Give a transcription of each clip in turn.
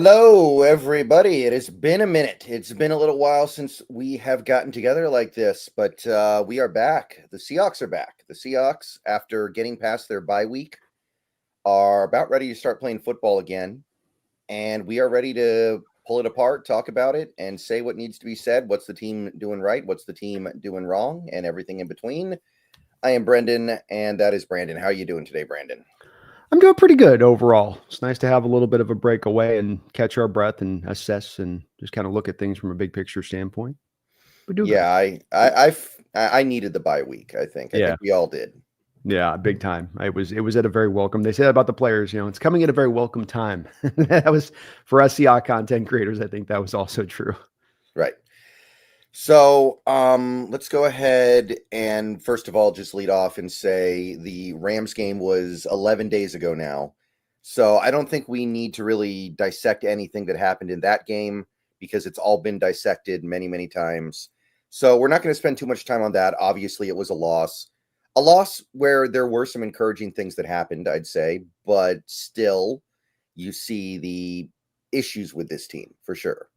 Hello, everybody. It has been a minute. It's been a little while since we have gotten together like this, but we are back. The Seahawks are back. The Seahawks, after getting past their bye week, are about ready to start playing football again. And we are ready to pull it apart, talk about it, and say what needs to be said. What's the team doing right? What's the team doing wrong? And everything in between. I am Brendan, and that is Brandon. How are you doing today, Brandon? I'm doing pretty good overall. It's nice to have a little bit of a break away and catch our breath and assess and just kind of look at things from a big picture standpoint. We do good. Yeah, I needed the bye week. I think. I Yeah, think we all did. yeah, big time. It was at a very welcome. They say that about the players. It's coming at a very welcome time. That was for us Seahawks content creators. I think that was also true. Right. So let's go ahead and first of all just lead off and say the Rams game was 11 days ago now. So I don't think we need to really dissect anything that happened in that game because it's all been dissected many, many times. So we're not going to spend too much time on that. Obviously, it was a loss. A loss where there were some encouraging things that happened, I'd say, but still you see the issues with this team for sure.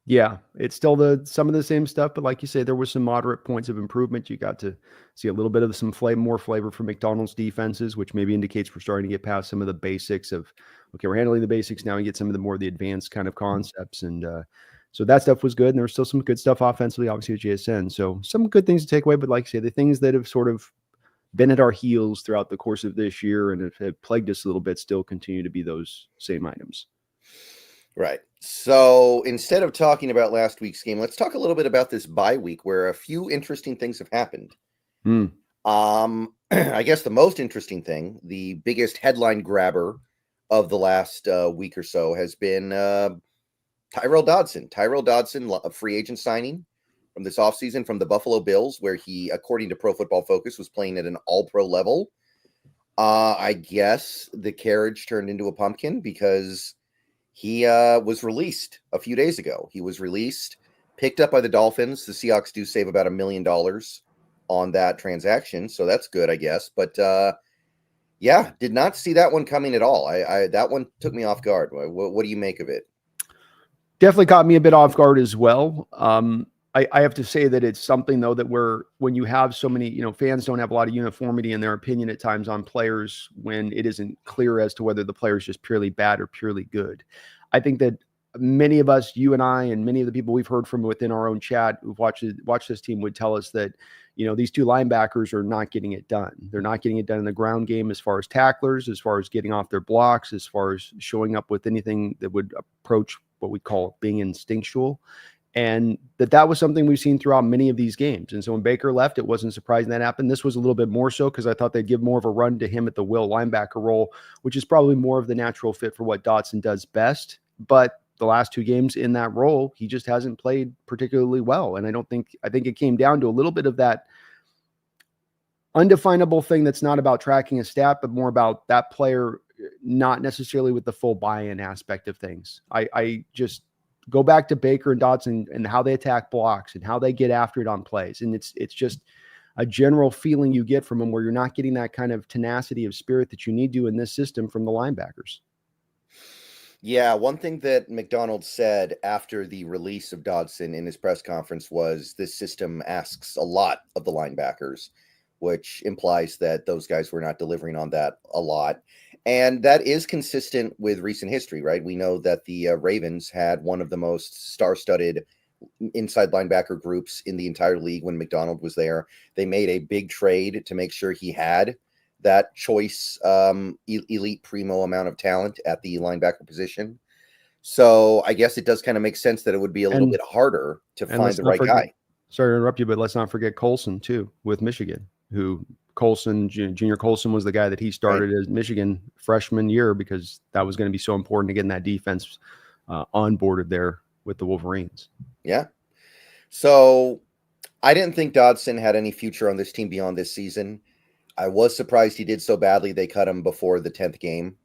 Yeah, it's still some of the same stuff, but like you say, there was some moderate points of improvement. You got to see a little bit of some more flavor from McDonald's defenses, which maybe indicates we're starting to get past some of the basics of okay, we're handling the basics now and get some of the more the advanced kind of concepts. And so that stuff was good. And there was still some good stuff offensively, obviously with JSN. So some good things to take away, but like I say, the things that have sort of been at our heels throughout the course of this year and have plagued us a little bit still continue to be those same items. Right. So instead of talking about last week's game, let's talk a little bit about this bye week where a few interesting things have happened. Hmm. I guess the most interesting thing, the biggest headline grabber of the last week or so has been Tyrell Dodson. Tyrell Dodson, a free agent signing from this offseason from the Buffalo Bills, where he, according to Pro Football Focus, was playing at an all-pro level. I guess the carriage turned into a pumpkin because he was released a few days ago. He was released, picked up by the Dolphins. The Seahawks do save about $1 million on that transaction, so that's good, I guess. But yeah, did not see that one coming at all. I that one took me off guard. What do you make of it? Definitely caught me a bit off guard as well. I have to say that it's something though that when you have so many, fans don't have a lot of uniformity in their opinion at times on players when it isn't clear as to whether the player is just purely bad or purely good. I think that many of us, you and I, and many of the people we've heard from within our own chat who've watched this team would tell us that, these two linebackers are not getting it done. They're not getting it done in the ground game as far as tacklers, as far as getting off their blocks, as far as showing up with anything that would approach what we call being instinctual. And that was something we've seen throughout many of these games. And so when Baker left, it wasn't surprising that happened. This was a little bit more so because I thought they'd give more of a run to him at the will linebacker role, which is probably more of the natural fit for what Dodson does best. But the last two games in that role, he just hasn't played particularly well. And I think it came down to a little bit of that undefinable thing that's not about tracking a stat, but more about that player not necessarily with the full buy-in aspect of things. I just go back to Baker and Dodson and how they attack blocks and how they get after it on plays. And it's just a general feeling you get from them where you're not getting that kind of tenacity of spirit that you need to in this system from the linebackers. Yeah, one thing that McDonald said after the release of Dodson in his press conference was this system asks a lot of the linebackers, which implies that those guys were not delivering on that a lot. And that is consistent with recent history, right? We know that the Ravens had one of the most star-studded inside linebacker groups in the entire league when McDonald was there. They made a big trade to make sure he had that choice, elite primo amount of talent at the linebacker position. So I guess it does kind of make sense that it would be a little bit harder to find the right guy. Sorry to interrupt you, but let's not forget Colson too with Michigan, who Junior Colson was the guy that he started as Michigan freshman year because that was going to be so important to getting that defense onboarded there with the Wolverines. Yeah. So I didn't think Dodson had any future on this team beyond this season. I was surprised he did so badly. They cut him before the 10th game.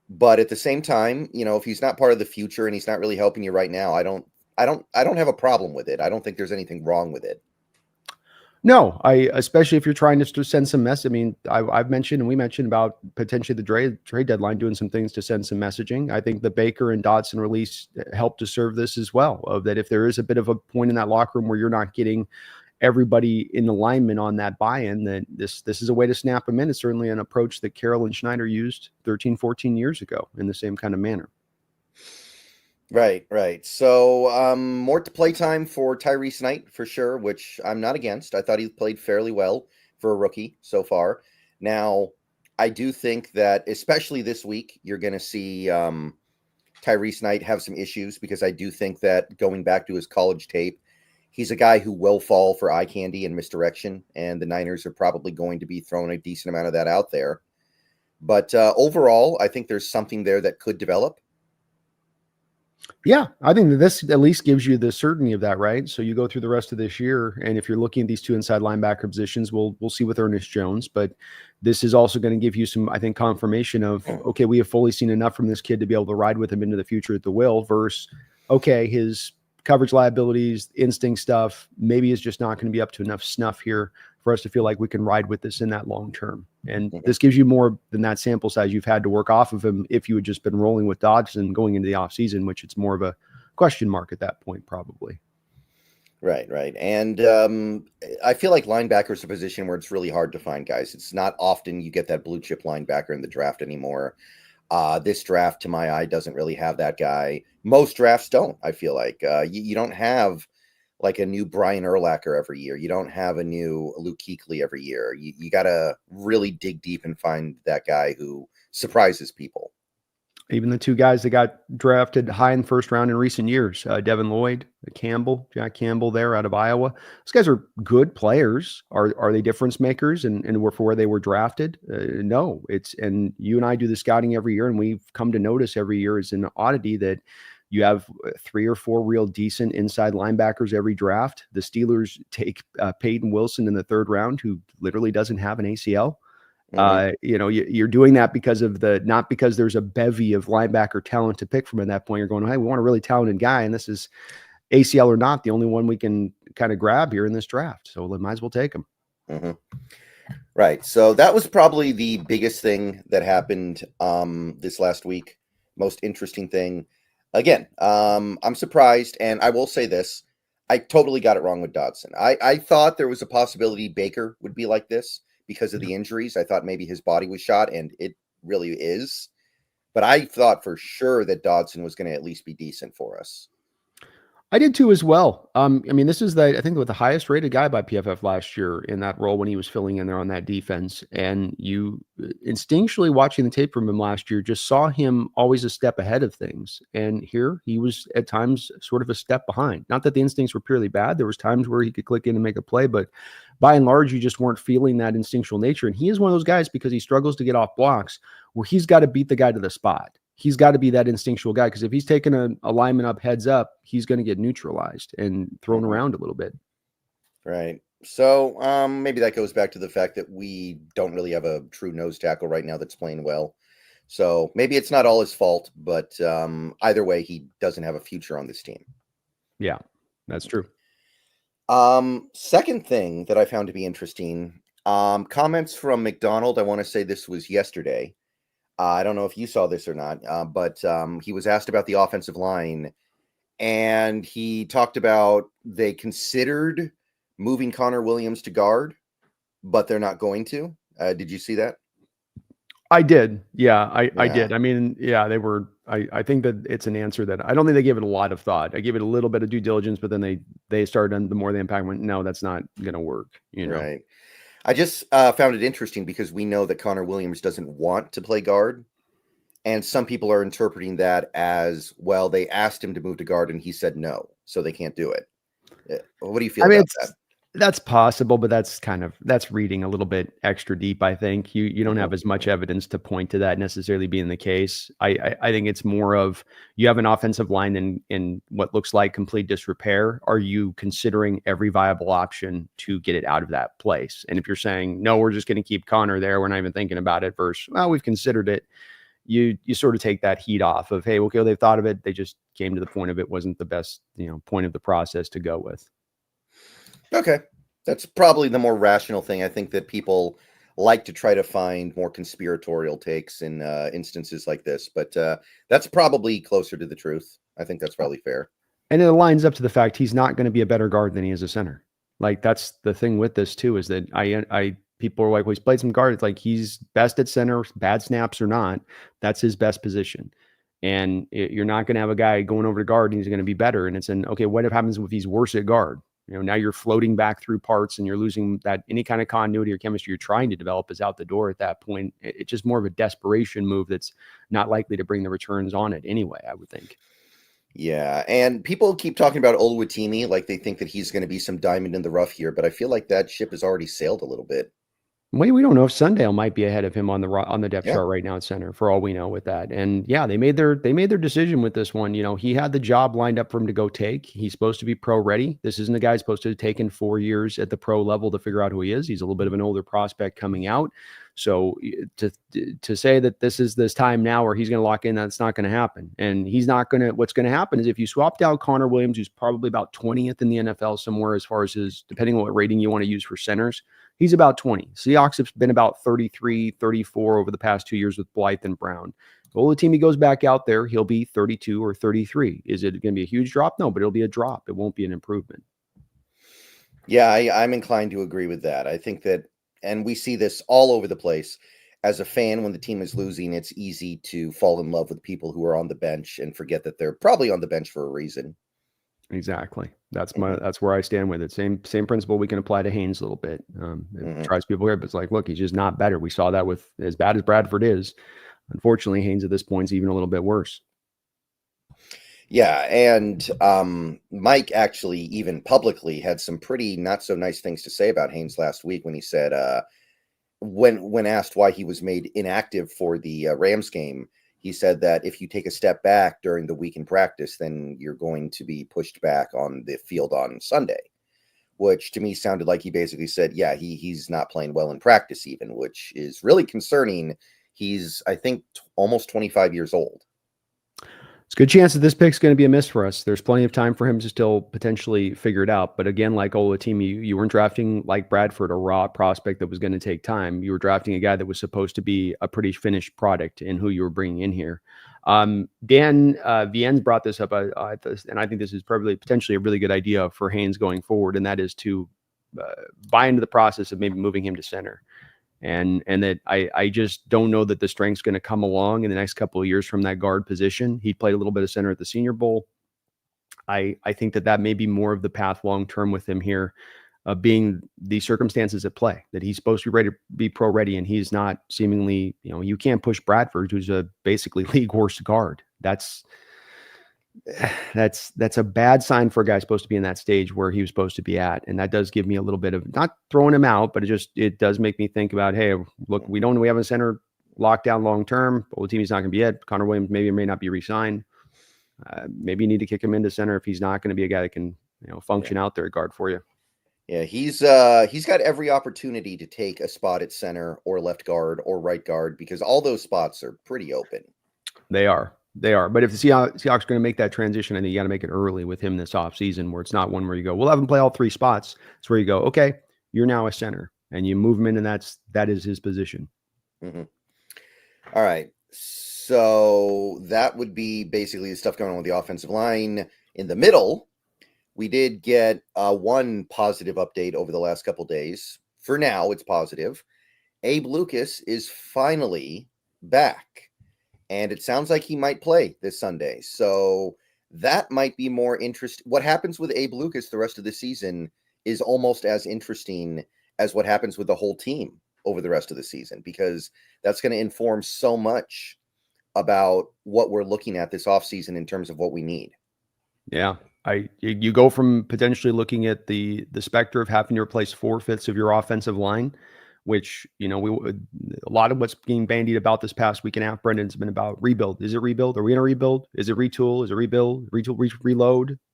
But at the same time, if he's not part of the future and he's not really helping you right now, I don't have a problem with it. I don't think there's anything wrong with it. No, especially if you're trying to send some mess. I mean, I've mentioned and we mentioned about potentially the trade deadline doing some things to send some messaging. I think the Baker and Dodson release helped to serve this as well. Of that, if there is a bit of a point in that locker room where you're not getting everybody in alignment on that buy-in, then this is a way to snap them in. It's certainly an approach that Carroll and Schneider used 13, 14 years ago in the same kind of manner. Right, right. So more to play time for Tyrese Knight for sure, which I'm not against. I thought he played fairly well for a rookie so far. Now, I do think that especially this week, you're going to see Tyrese Knight have some issues because I do think that going back to his college tape, he's a guy who will fall for eye candy and misdirection, and the Niners are probably going to be throwing a decent amount of that out there. But overall, I think there's something there that could develop. Yeah, I think that this at least gives you the certainty of that, right? So you go through the rest of this year, and if you're looking at these two inside linebacker positions, we'll see with Ernest Jones, but this is also going to give you some, I think, confirmation of, okay, we have fully seen enough from this kid to be able to ride with him into the future at the will, versus, okay, his coverage liabilities, instinct stuff, maybe is just not going to be up to enough snuff here for us to feel like we can ride with this in that long term. And this gives you more than that sample size you've had to work off of him if you had just been rolling with Dodson going into the offseason, which it's more of a question mark at that point, probably. Right, right. And I feel like linebacker is a position where it's really hard to find guys. It's not often you get that blue chip linebacker in the draft anymore. This draft, to my eye, doesn't really have that guy. Most drafts don't, I feel like. You don't have like a new Brian Urlacher every year. You don't have a new Luke Kuechly every year. You got to really dig deep and find that guy who surprises people. Even the two guys that got drafted high in the first round in recent years, Devin Lloyd, Jack Campbell there out of Iowa. Those guys are good players. Are they difference makers and for where they were drafted? No, and you and I do the scouting every year, and we've come to notice every year is an oddity that you have 3 or 4 real decent inside linebackers every draft. The Steelers take Peyton Wilson in the 3rd round, who literally doesn't have an ACL. You're doing that because of not because there's a bevy of linebacker talent to pick from at that point. You're going, hey, we want a really talented guy, and this is ACL or not, the only one we can kind of grab here in this draft. So we might as well take him. Mm-hmm. Right. So that was probably the biggest thing that happened this last week. Most interesting thing. Again, I'm surprised, and I will say this. I totally got it wrong with Dodson. I thought there was a possibility Baker would be like this because of the injuries. I thought maybe his body was shot, and it really is. But I thought for sure that Dodson was going to at least be decent for us. I did too as well. I mean, this is I think the highest rated guy by PFF last year in that role when he was filling in there on that defense. And you instinctually watching the tape from him last year, just saw him always a step ahead of things. And here he was at times sort of a step behind. Not that the instincts were purely bad. There was times where he could click in and make a play, but by and large, you just weren't feeling that instinctual nature. And he is one of those guys, because he struggles to get off blocks, where he's got to beat the guy to the spot. He's got to be that instinctual guy, because if he's taking a lineman up heads up, he's going to get neutralized and thrown around a little bit. Right. So maybe that goes back to the fact that we don't really have a true nose tackle right now that's playing well. So maybe it's not all his fault, but either way, he doesn't have a future on this team. Yeah, that's true. Second thing that I found to be interesting, comments from McDonald. I want to say this was yesterday. I don't know if you saw this or not, but he was asked about the offensive line, and he talked about they considered moving Connor Williams to guard, but they're not going to. Did you see that? I did. Yeah, I did. I mean, yeah, they were. I think that it's an answer that I don't think they gave it a lot of thought. I gave it a little bit of due diligence, but then they started on the more the impact went, no, that's not going to work. Right. I just found it interesting because we know that Connor Williams doesn't want to play guard. And some people are interpreting that as, well, they asked him to move to guard and he said no, so they can't do it. What do you feel about that? That's possible, but that's reading a little bit extra deep. I think you don't have as much evidence to point to that necessarily being the case. I think it's more of, you have an offensive line in what looks like complete disrepair. Are you considering every viable option to get it out of that place? And if you're saying, no, we're just going to keep Connor there, we're not even thinking about it, versus, well, we've considered it. You sort of take that heat off of, hey, okay, they've thought of it. They just came to the point of it wasn't the best, point of the process to go with. Okay. That's probably the more rational thing. I think that people like to try to find more conspiratorial takes in instances like this, but that's probably closer to the truth. I think that's probably fair. And it lines up to the fact he's not going to be a better guard than he is a center. Like that's the thing with this too, is that I people are like, well, he's played some guard. It's like he's best at center, bad snaps or not. That's his best position. And you're not going to have a guy going over to guard and he's going to be better. And it's okay, what happens if he's worse at guard? Now you're floating back through parts and you're losing that any kind of continuity or chemistry you're trying to develop is out the door at that point. It's just more of a desperation move that's not likely to bring the returns on it anyway, I would think. Yeah, and people keep talking about Oluwatimi like they think that he's going to be some diamond in the rough here, but I feel like that ship has already sailed a little bit. We don't know if Sundale might be ahead of him on the depth Yeah. chart right now at center, for all we know with that. And yeah, they made their decision with this one. He had the job lined up for him to go take. He's supposed to be pro ready. This isn't a guy supposed to have taken 4 years at the pro level to figure out who he is. He's a little bit of an older prospect coming out. So to say that this is this time now where he's going to lock in, that's not going to happen. And he's not going to. What's going to happen is if you swapped out Connor Williams, who's probably about 20th in the NFL somewhere as far as his, depending on what rating you want to use for centers, he's about 20. Seahawks have been about 33, 34 over the past 2 years with Blythe and Brown. Oluwatimi goes back out there, he'll be 32 or 33. Is it going to be a huge drop? No, but it'll be a drop. It won't be an improvement. Yeah, I'm inclined to agree with that. I think that, and we see this all over the place. As a fan, when the team is losing, it's easy to fall in love with people who are on the bench and forget that they're probably on the bench for a reason. Exactly. That's where I stand with it. Same principle we can apply to Haynes a little bit. It tries people here, but it's like, look, he's just not better. We saw that with as bad as Bradford is. Unfortunately, Haynes at this point is even a little bit worse. Yeah, and Mike actually even publicly had some pretty not so nice things to say about Haynes last week when he said when asked why he was made inactive for the Rams game, he said that if you take a step back during the week in practice, then you're going to be pushed back on the field on Sunday, which to me sounded like he basically said, yeah, he's not playing well in practice even, which is really concerning. He's, I think, almost 25 years old. It's a good chance that this pick's going to be a miss for us. There's plenty of time for him to still potentially figure it out. But again, like Oluwatimi, you weren't drafting like Bradford, a raw prospect that was going to take time. You were drafting a guy that was supposed to be a pretty finished product in who you were bringing in here. Dan Viennes brought this up, and I think this is probably potentially a really good idea for Haynes going forward, and that is to buy into the process of maybe moving him to center. And that I just don't know that the strength's going to come along in the next couple of years from that guard position. He played a little bit of center at the Senior Bowl. I think that may be more of the path long term with him here, being the circumstances at play, that he's supposed to be ready to be pro ready, and he's not seemingly. You can't push Bradford, who's a basically league worst guard. That's a bad sign for a guy supposed to be in that stage where he was supposed to be at. And that does give me a little bit of, not throwing him out, but it does make me think about, hey, look, we have a center lockdown long-term, but the team's not going to be it. Connor Williams may or may not be re-signed. Maybe you need to kick him into center if he's not going to be a guy that can, function out there at guard for you. Yeah, he's got every opportunity to take a spot at center or left guard or right guard because all those spots are pretty open. They are. But if the Seahawks are going to make that transition, I think you got to make it early with him this offseason, where it's not one where you go, we'll have him play all three spots. It's where you go, okay, you're now a center, and you move him in, and that is his position. Mm-hmm. All right. So that would be basically the stuff going on with the offensive line. In the middle, we did get one positive update over the last couple days. For now, it's positive. Abe Lucas is finally back. And it sounds like he might play this Sunday. So that might be more interesting. What happens with Abe Lucas the rest of the season is almost as interesting as what happens with the whole team over the rest of the season, because that's going to inform so much about what we're looking at this offseason in terms of what we need. Yeah. You go from potentially looking at the specter of having to replace 4/5 of your offensive line, which, a lot of what's being bandied about this past week and a half, Brendan's been about rebuild. Is it rebuild? Are we going to rebuild? Is it retool? Is it rebuild? Reload,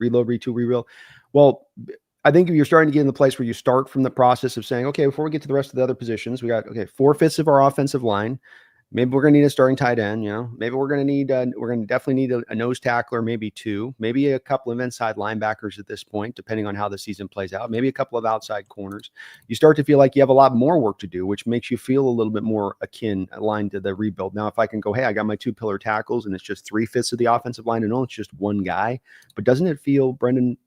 retool, rebuild? Well, I think if you're starting to get in the place where you start from the process of saying, okay, before we get to the rest of the other positions, we got, 4/5 of our offensive line. Maybe we're going to need a starting tight end. Maybe we're going to definitely need a nose tackler, maybe two, maybe a couple of inside linebackers at this point, depending on how the season plays out. Maybe a couple of outside corners. You start to feel like you have a lot more work to do, which makes you feel a little bit more aligned to the rebuild. Now, if I can go, hey, I got my 2 pillar tackles, and it's just 3/5 of the offensive line, and it's just one guy. But doesn't it feel, Brendan,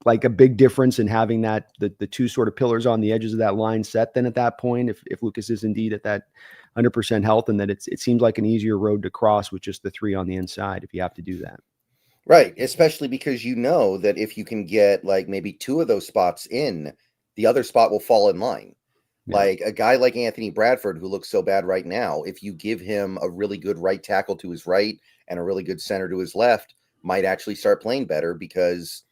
like a big difference in having that the 2 sort of pillars on the edges of that line set then at that point, if Lucas is indeed at that 100% health, and that it seems like an easier road to cross with just the 3 on the inside if you have to do that. Right. Especially because that if you can get like maybe 2 of those spots in, the other spot will fall in line. Yeah. Like a guy like Anthony Bradford, who looks so bad right now, if you give him a really good right tackle to his right and a really good center to his left, might actually start playing better because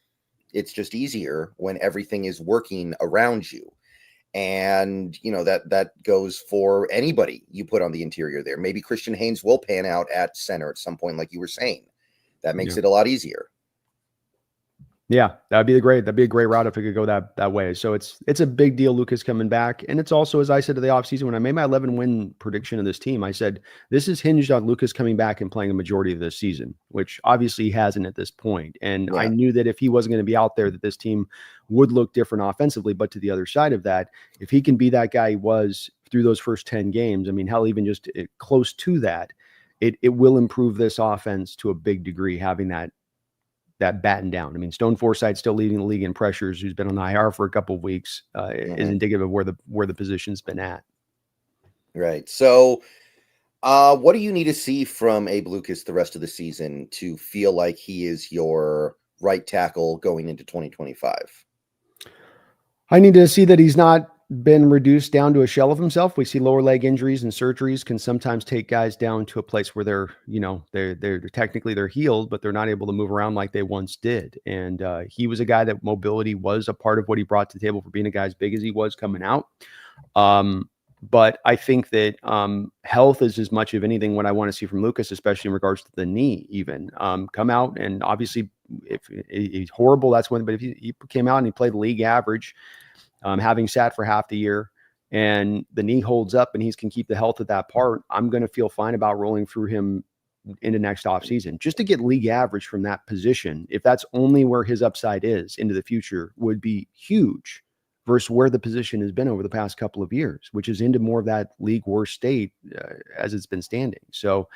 it's just easier when everything is working around you. And, that goes for anybody you put on the interior there. Maybe Christian Haynes will pan out at center at some point, like you were saying. That makes it a lot easier. Yeah, that'd be a great route if it could go that way. So it's a big deal, Lucas coming back. And it's also, as I said to the offseason, when I made my 11-win prediction of this team, I said, this is hinged on Lucas coming back and playing a majority of this season, which obviously he hasn't at this point. And I knew that if he wasn't going to be out there, that this team would look different offensively. But to the other side of that, if he can be that guy he was through those first 10 games, I mean, hell, even just close to that, it will improve this offense to a big degree, having that batten down. I mean, Stone Forsythe still leading the league in pressures, who's been on the IR for a couple of weeks, is indicative of where the position's been at. Right. So what do you need to see from Abe Lucas the rest of the season to feel like he is your right tackle going into 2025? I need to see that he's not been reduced down to a shell of himself. We see lower leg injuries and surgeries can sometimes take guys down to a place where they're technically they're healed, but they're not able to move around like they once did. And he was a guy that mobility was a part of what he brought to the table for being a guy as big as he was coming out. But I think that health is as much of anything what I want to see from Lucas, especially in regards to the knee. Even come out, and obviously if he's horrible, that's when. But if he came out and he played league average, having sat for half the year, and the knee holds up and he can keep the health of that part, I'm going to feel fine about rolling through him into next offseason. Just to get league average from that position, if that's only where his upside is into the future, would be huge versus where the position has been over the past couple of years, which is into more of that league worst state as it's been standing. So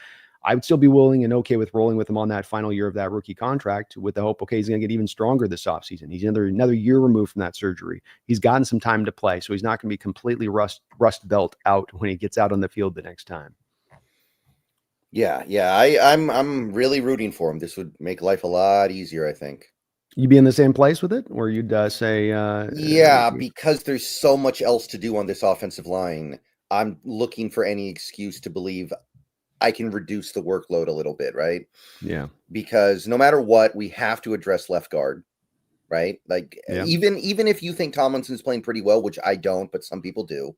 I would still be willing and okay with rolling with him on that final year of that rookie contract with the hope, okay, he's going to get even stronger this offseason. He's another year removed from that surgery. He's gotten some time to play, so he's not going to be completely rust belt out when he gets out on the field the next time. Yeah. I'm really rooting for him. This would make life a lot easier, I think. You be in the same place with it, or you'd say, because there's so much else to do on this offensive line. I'm looking for any excuse to believe I can reduce the workload a little bit, right? Yeah. Because no matter what, we have to address left guard, right? Like even if you think Tomlinson's playing pretty well, which I don't, but some people do,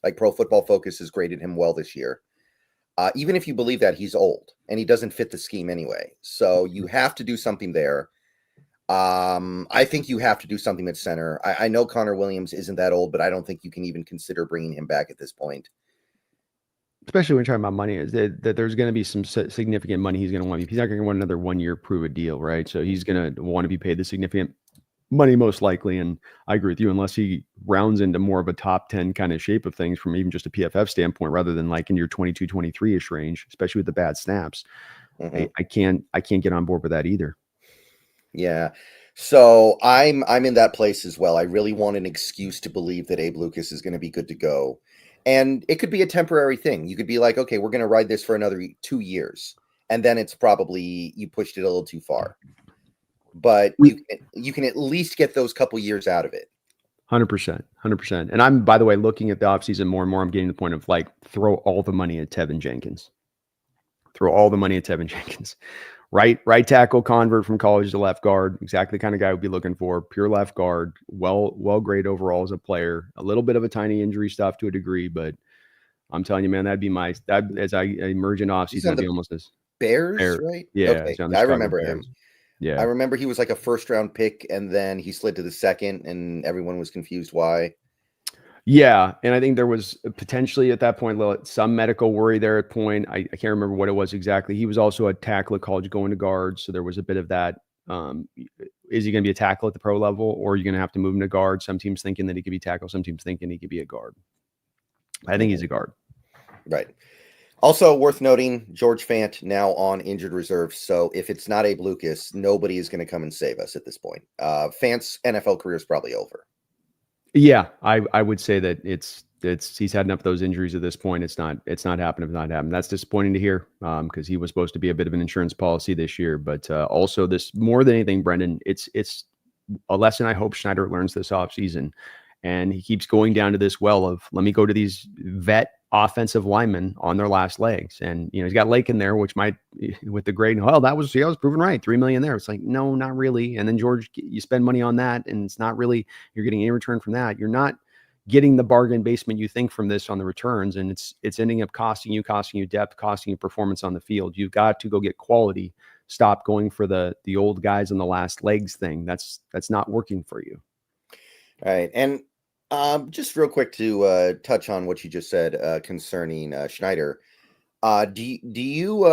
like Pro Football Focus has graded him well this year. Even if you believe that, he's old and he doesn't fit the scheme anyway. So you have to do something there. I think you have to do something at center. I know Connor Williams isn't that old, but I don't think you can even consider bringing him back at this point. Especially when you're talking about money, is that there's going to be some significant money he's going to want. He's not going to want another 1 year prove a deal, right? So he's going to want to be paid the significant money most likely. And I agree with you, unless he rounds into more of a top 10 kind of shape of things from even just a PFF standpoint, rather than like in your 22, 23-ish range, especially with the bad snaps. I can't get on board with that either. Yeah. So I'm in that place as well. I really want an excuse to believe that Abe Lucas is going to be good to go. And it could be a temporary thing. You could be like, okay, we're going to ride this for another 2 years. And then it's probably, you pushed it a little too far. But you can at least get those couple years out of it. 100%. And I'm, by the way, looking at the offseason more and more, I'm getting to the point of like, throw all the money at Tevin Jenkins. Right tackle convert from college to left guard, exactly the kind of guy we'd be looking for. Pure left guard, well great overall as a player. A little bit of a tiny injury stuff to a degree, but I'm telling you, man, that'd be as I emerge in offseason, that'd be almost as Bears, right? Yeah, okay. I remember him. Yeah, I remember he was like a first round pick, and then he slid to the second, and everyone was confused why. Yeah, and I think there was potentially at that point some medical worry there at point. I can't remember what it was exactly. He was also a tackle at college going to guard, so there was a bit of that. Is he going to be a tackle at the pro level, or are you going to have to move him to guard? Some teams thinking that he could be tackle, some teams thinking he could be a guard. I think he's a guard. Right. Also worth noting, George Fant now on injured reserve. So if it's not Abe Lucas, nobody is going to come and save us at this point. Fant's NFL career is probably over. Yeah, I would say that it's he's had enough of those injuries at this point. It's not happening. It's not happening. That's disappointing to hear because he was supposed to be a bit of an insurance policy this year. But also this more than anything, Brendan, it's a lesson I hope Schneider learns this offseason. And he keeps going down to this well of let me go to these vet offensive linemen on their last legs. And, he's got Lake in there, which might, with the grade, well, I was proven right. $3 million there. It's like, no, not really. And then George, you spend money on that and it's not really, you're getting any return from that. You're not getting the bargain basement you think from this on the returns. And it's ending up costing you depth, costing you performance on the field. You've got to go get quality. Stop going for the old guys on the last legs thing. That's not working for you. All right. And just real quick to touch on what you just said concerning Schneider. Do you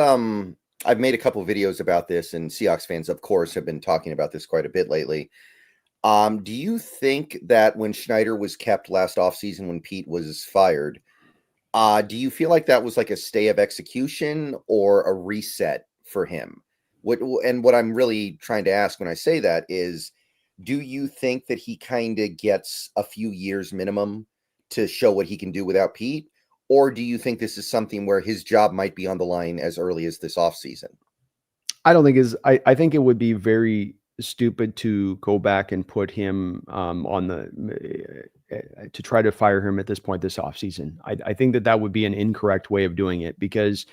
I've made a couple of videos about this, and Seahawks fans, of course, have been talking about this quite a bit lately. Do you think that when Schneider was kept last offseason when Pete was fired, do you feel like that was like a stay of execution or a reset for him? What I'm really trying to ask when I say that is, do you think that he kind of gets a few years minimum to show what he can do without Pete? Or do you think this is something where his job might be on the line as early as this offseason? I don't think I think it would be very stupid to go back and put him on to try to fire him at this point this offseason. I think that would be an incorrect way of doing it because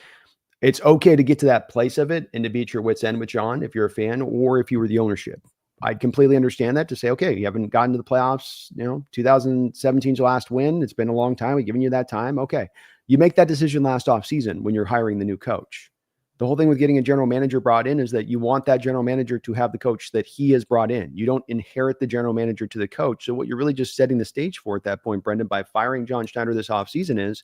it's okay to get to that place of it and to be at your wit's end with John if you're a fan or if you were the ownership. I'd completely understand that to say, okay, you haven't gotten to the playoffs, 2017's last win. It's been a long time. We've given you that time. Okay. You make that decision last offseason when you're hiring the new coach. The whole thing with getting a general manager brought in is that you want that general manager to have the coach that he has brought in. You don't inherit the general manager to the coach. So what you're really just setting the stage for at that point, Brendan, by firing John Schneider this offseason is,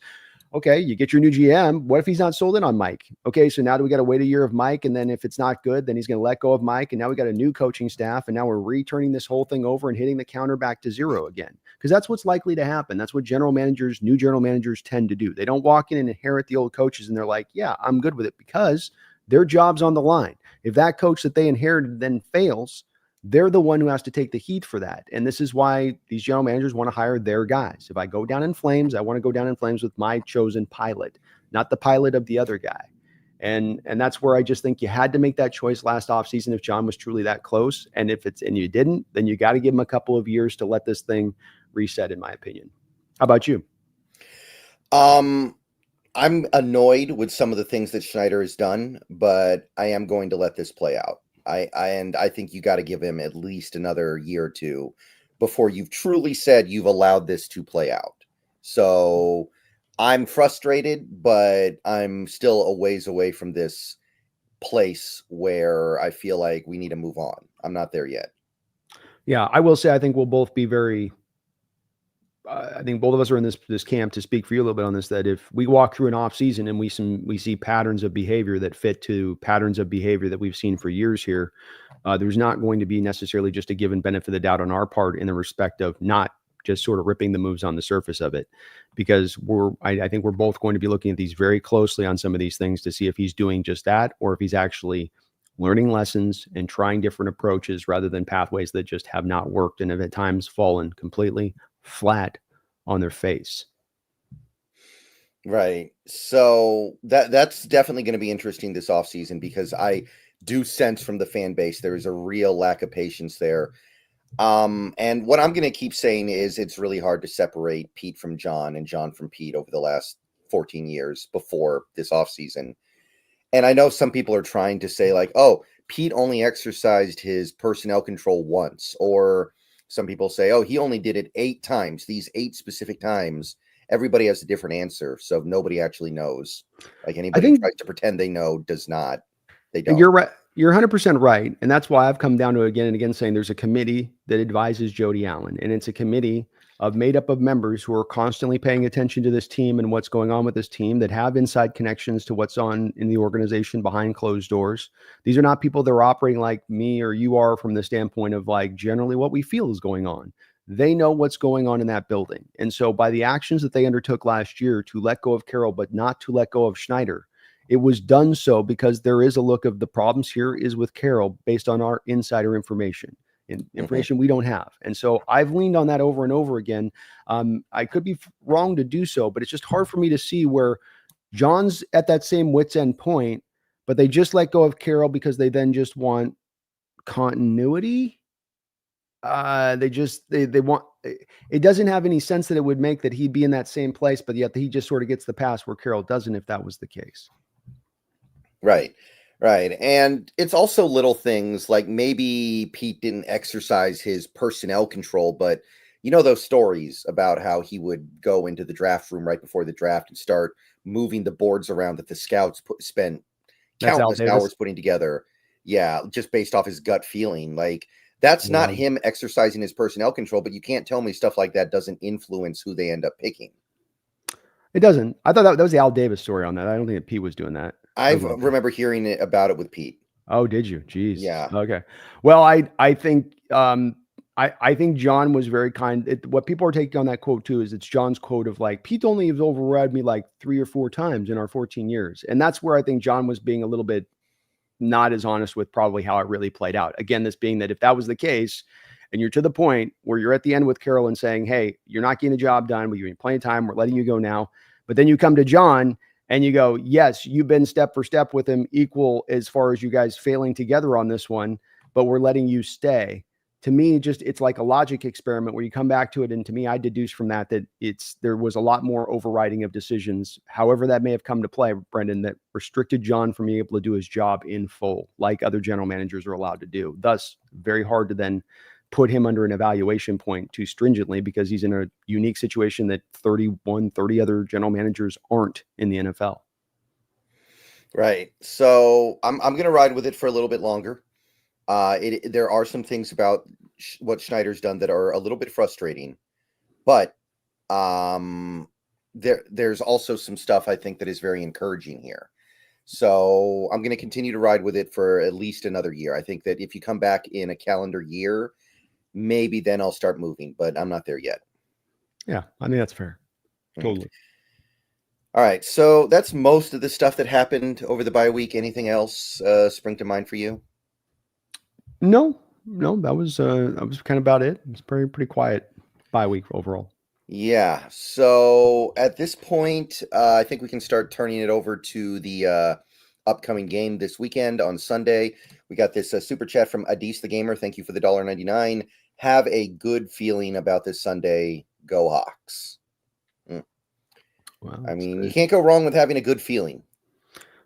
okay, you get your new GM. What if he's not sold in on Mike? Okay, so now do we got to wait a year of Mike? And then if it's not good, then he's going to let go of Mike. And now we got a new coaching staff. And now we're returning this whole thing over and hitting the counter back to zero again. Because that's what's likely to happen. That's what new general managers tend to do. They don't walk in and inherit the old coaches and they're like, yeah, I'm good with it because their job's on the line. If that coach that they inherited then fails, they're the one who has to take the heat for that. And this is why these general managers want to hire their guys. If I go down in flames, I want to go down in flames with my chosen pilot, not the pilot of the other guy. And that's where I just think you had to make that choice last offseason if John was truly that close. And and you didn't, then you got to give him a couple of years to let this thing reset, in my opinion. How about you? I'm annoyed with some of the things that Schneider has done, but I am going to let this play out. I think you got to give him at least another year or two before you've truly said you've allowed this to play out. So I'm frustrated, but I'm still a ways away from this place where I feel like we need to move on. I'm not there yet. Yeah, I will say I think we'll both be very I think both of us are in this camp to speak for you a little bit on this, that if we walk through an off season and we see patterns of behavior that fit to patterns of behavior that we've seen for years here, there's not going to be necessarily just a given benefit of the doubt on our part in the respect of not just sort of ripping the moves on the surface of it, because I think we're both going to be looking at these very closely on some of these things to see if he's doing just that or if he's actually learning lessons and trying different approaches rather than pathways that just have not worked and have at times fallen completely flat on their face. Right. So that's definitely going to be interesting this offseason because I do sense from the fan base there is a real lack of patience there. And what I'm going to keep saying is it's really hard to separate Pete from John and John from Pete over the last 14 years before this offseason. And I know some people are trying to say like, oh, Pete only exercised his personnel control once, or some people say, oh, he only did it 8 times, these 8 specific times. Everybody has a different answer. So nobody actually knows. Like anybody who tries to pretend they know does not. They don't. You're right. You're 100% right. And that's why I've come down to again and again saying there's a committee that advises Jody Allen. And it's a committee made up of members who are constantly paying attention to this team and what's going on with this team, that have inside connections to what's on in the organization behind closed doors. These are not people that are operating like me or you are from the standpoint of like generally what we feel is going on. They know what's going on in that building. And so by the actions that they undertook last year to let go of Carroll, but not to let go of Schneider, it was done so because there is a look of the problems here is with Carroll based on our insider information. Information we don't have. And so I've leaned on that over and over again. I could be wrong to do so, but it's just hard for me to see where John's at that same wit's end point, but they just let go of Carroll because they then just want continuity. They want, it doesn't have any sense that it would make that he'd be in that same place, but yet he just sort of gets the pass where Carroll doesn't, if that was the case. Right. Right. And it's also little things like maybe Pete didn't exercise his personnel control, but those stories about how he would go into the draft room right before the draft and start moving the boards around that the scouts spent countless hours putting together. Yeah. Just based off his gut feeling. Like that's not him exercising his personnel control, but you can't tell me stuff like that doesn't influence who they end up picking. It doesn't. I thought that was the Al Davis story on that. I don't think that Pete was doing that. I remember hearing about it with Pete. Oh, did you? Jeez. Yeah. Okay. Well, I think I think John was very kind. What people are taking on that quote too is it's John's quote of like, Pete only has override me like 3 or 4 times in our 14 years. And that's where I think John was being a little bit not as honest with probably how it really played out. Again, this being that if that was the case and you're to the point where you're at the end with Carroll and saying, hey, you're not getting the job done, but you're in plenty of time, we're letting you go now. But then you come to John and you go, yes, you've been step for step with him equal as far as you guys failing together on this one, but we're letting you stay. To me, it's like a logic experiment where you come back to it. And to me, I deduce from that there was a lot more overriding of decisions, however that may have come to play, Brendan, that restricted John from being able to do his job in full, like other general managers are allowed to do. Thus, very hard to then put him under an evaluation point too stringently because he's in a unique situation that 30 other general managers aren't in the NFL. Right. So I'm going to ride with it for a little bit longer. There are some things about what Schneider's done that are a little bit frustrating, but there's also some stuff I think that is very encouraging here. So I'm going to continue to ride with it for at least another year. I think that if you come back in a calendar year, maybe then I'll start moving, but I'm not there yet. Yeah, I think that's fair. Totally. All right. So that's most of the stuff that happened over the bye week. Anything else spring to mind for you? No, that was kind of about it. It's pretty quiet bye week overall. Yeah. So at this point, I think we can start turning it over to the upcoming game this weekend on Sunday. We got this super chat from Adis the Gamer. Thank you for the $1.99. Have a good feeling about this Sunday. Go Hawks. Wow, I mean, you can't go wrong with having a good feeling.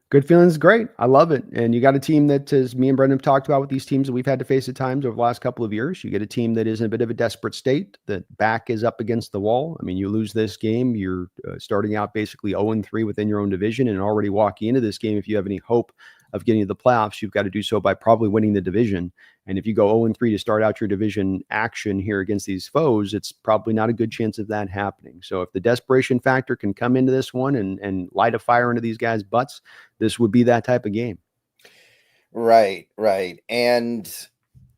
Good feeling is great. I love it. And you got a team that, as me and Brendan have talked about with these teams that we've had to face at times over the last couple of years, you get a team that is in a bit of a desperate state, that back is up against the wall. I mean, you lose this game, you're starting out basically 0-3 within your own division and already walking into this game. If you have any hope of getting to the playoffs, you've got to do so by probably winning the division. And if you go 0-3 to start out your division action here against these foes, it's probably not a good chance of that happening. So if the desperation factor can come into this one and light a fire into these guys' butts, this would be that type of game. Right. And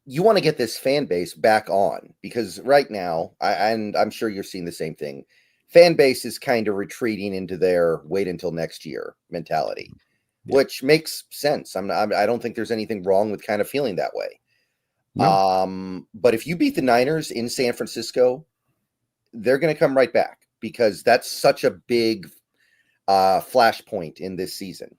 you want to get this fan base back on, because right now, and I'm sure you're seeing the same thing, fan base is kind of retreating into their wait until next year mentality. Yeah. Which makes sense. I don't think there's anything wrong with kind of feeling that way. No. But if you beat the Niners in San Francisco, they're going to come right back, because that's such a big flashpoint in this season.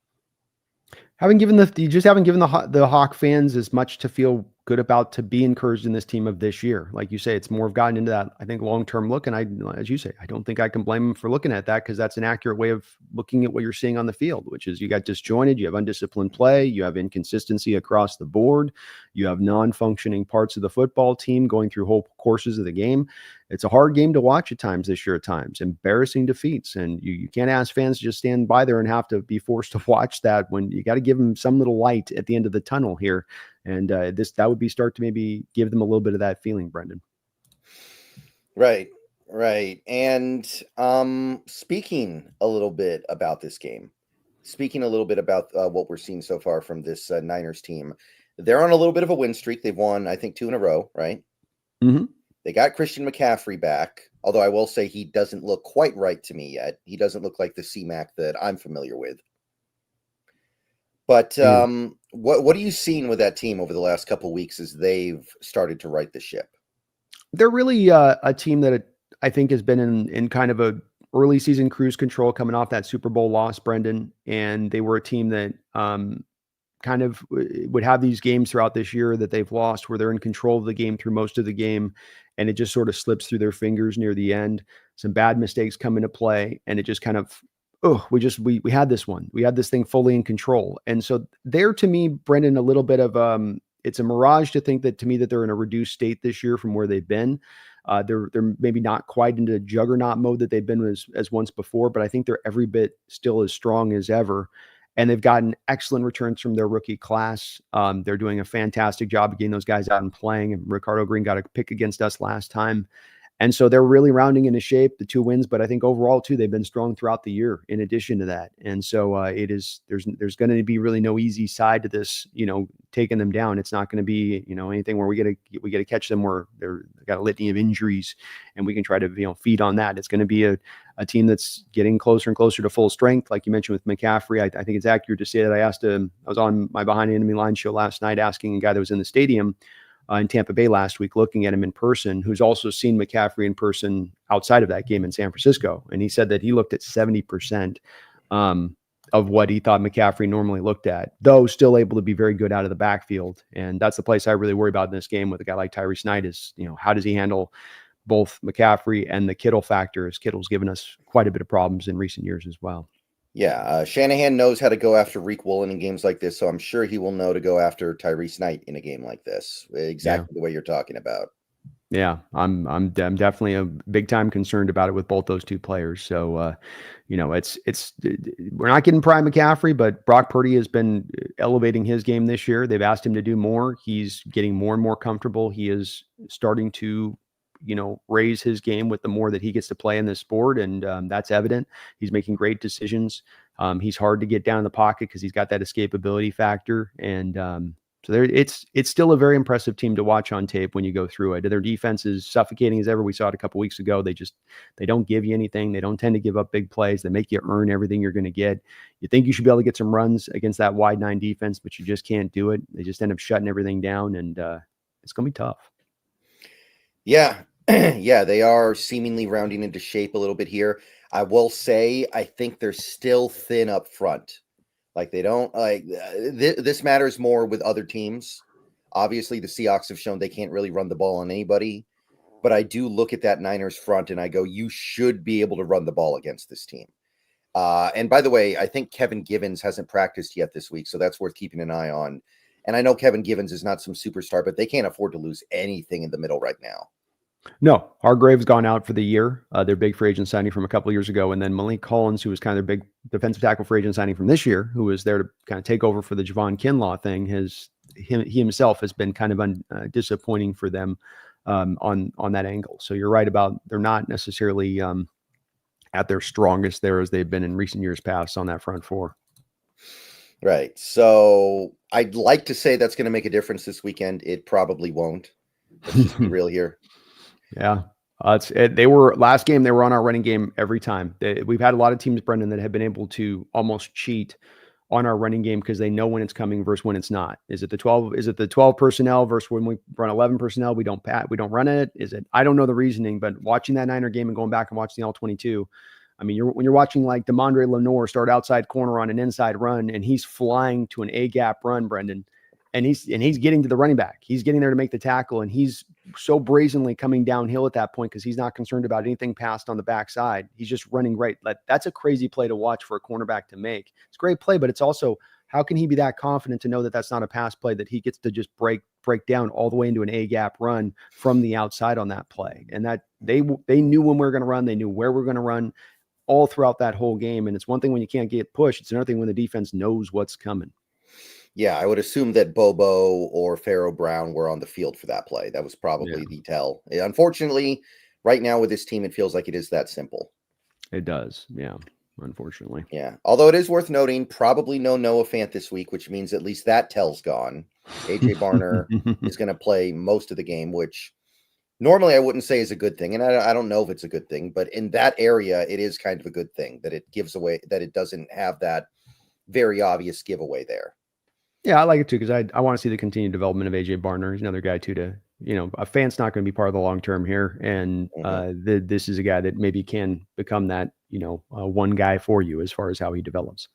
You just haven't given the Hawk fans as much to feel good about, to be encouraged in this team of this year. Like you say, it's more of gotten into that, I think, long-term look. And as you say, I don't think I can blame them for looking at that, because that's an accurate way of looking at what you're seeing on the field, which is you got disjointed, you have undisciplined play, you have inconsistency across the board, you have non-functioning parts of the football team going through whole courses of the game. It's a hard game to watch at times this year, at times, embarrassing defeats. And you can't ask fans to just stand by there and have to be forced to watch that, when you got to give them some little light at the end of the tunnel here. And that would be start to maybe give them a little bit of that feeling, Brendan. Right. Right. And speaking a little bit about this game, speaking a little bit about what we're seeing so far from this Niners team, they're on a little bit of a win streak. They've won, I think, 2 in a row, right? Mm-hmm. They got Christian McCaffrey back, although I will say he doesn't look quite right to me yet. He doesn't look like the C-Mac that I'm familiar with. But what are you seeing with that team over the last couple of weeks as they've started to right the ship? They're really a team that I think has been in kind of a early season cruise control coming off that Super Bowl loss, Brendan. And they were a team that kind of would have these games throughout this year that they've lost where they're in control of the game through most of the game. And it just sort of slips through their fingers near the end. Some bad mistakes come into play and it just kind of, we had this one. We had this thing fully in control. And so they're, to me, Brendan, a little bit of it's a mirage to think that, to me, that they're in a reduced state this year from where they've been. They're maybe not quite into juggernaut mode that they've been as once before, but I think they're every bit still as strong as ever. And they've gotten excellent returns from their rookie class. They're doing a fantastic job of getting those guys out and playing. And Ricardo Green got a pick against us last time. And so they're really rounding into shape, the 2 wins, but I think overall too, they've been strong throughout the year in addition to that. And so there's going to be really no easy side to this, taking them down. It's not going to be, anything where we get to catch them where they got a litany of injuries and we can try to, feed on that. It's going to be a team that's getting closer and closer to full strength. Like you mentioned with McCaffrey, I think it's accurate to say that I was on my Behind Enemy Line show last night asking a guy that was in the stadium in Tampa Bay last week, looking at him in person, who's also seen McCaffrey in person outside of that game in San Francisco. And he said that he looked at 70% of what he thought McCaffrey normally looked at, though still able to be very good out of the backfield. And that's the place I really worry about in this game with a guy like Schneider is, how does he handle both McCaffrey and the Kittle factor, as Kittle's given us quite a bit of problems in recent years as well. Yeah, Shanahan knows how to go after Reek Woolen in games like this, so I'm sure he will know to go after Tyrese Knight in a game like this, exactly the way you're talking about. Yeah, I'm definitely a big time concerned about it with both those 2 players. So, it's we're not getting prime McCaffrey, but Brock Purdy has been elevating his game this year. They've asked him to do more. He's getting more and more comfortable. He is starting to raise his game with the more that he gets to play in this sport. And that's evident. He's making great decisions. He's hard to get down in the pocket because he's got that escapability factor. And so it's still a very impressive team to watch on tape when you go through it. Their defense is suffocating as ever. We saw it a couple weeks ago. They don't give you anything. They don't tend to give up big plays. They make you earn everything you're going to get. You think you should be able to get some runs against that wide 9 defense, but you just can't do it. They just end up shutting everything down, and it's going to be tough. Yeah. Yeah, they are seemingly rounding into shape a little bit here. I will say, I think they're still thin up front. Like they don't this matters more with other teams. Obviously, the Seahawks have shown they can't really run the ball on anybody. But I do look at that Niners front and I go, you should be able to run the ball against this team. And by the way, I think Kevin Givens hasn't practiced yet this week, so that's worth keeping an eye on. And I know Kevin Givens is not some superstar, but they can't afford to lose anything in the middle right now. No, Hargrave's gone out for the year. Their big free agent signing from a couple of years ago. And then Malik Collins, who was kind of their big defensive tackle free agent signing from this year, who was there to kind of take over for the Javon Kinlaw thing, he himself has been kind of disappointing for them on that angle. So you're right about they're not necessarily at their strongest there as they've been in recent years past on that front 4. Right. So I'd like to say that's going to make a difference this weekend. It probably won't. Let's just be real here. Yeah. They were last game. They were on our running game every time. We've had a lot of teams, Brendan, that have been able to almost cheat on our running game because they know when it's coming versus when it's not. Is it the 12? Is it the 12 personnel versus when we run 11 personnel? We don't run it. Is it? I don't know the reasoning, but watching that Niner game and going back and watching the all 22. I mean, when you're watching like Demondre Lenore start outside corner on an inside run and he's flying to an A gap run, Brendan. And he's getting to the running back. He's getting there to make the tackle, and he's so brazenly coming downhill at that point because he's not concerned about anything passed on the backside. He's just running right. That's a crazy play to watch for a cornerback to make. It's a great play, but it's also how can he be that confident to know that that's not a pass play that he gets to just break down all the way into an A gap run from the outside on that play? And that they knew when we were going to run, they knew where we're going to run all throughout that whole game. And it's one thing when you can't get pushed. It's another thing when the defense knows what's coming. Yeah, I would assume that Bobo or Pharaoh Brown were on the field for that play. That was probably the tell. Unfortunately, right now with this team, it feels like it is that simple. It does. Yeah. Unfortunately. Yeah. Although it is worth noting, probably no Noah Fant this week, which means at least that tell's gone. AJ Barner is going to play most of the game, which normally I wouldn't say is a good thing. And I don't know if it's a good thing, but in that area, it is kind of a good thing that it gives away, that it doesn't have that very obvious giveaway there. Yeah, I like it too, because I want to see the continued development of AJ Barner. He's another guy too to, a Fant's not going to be part of the long term here, and this is a guy that maybe can become that, one guy for you as far as how he develops.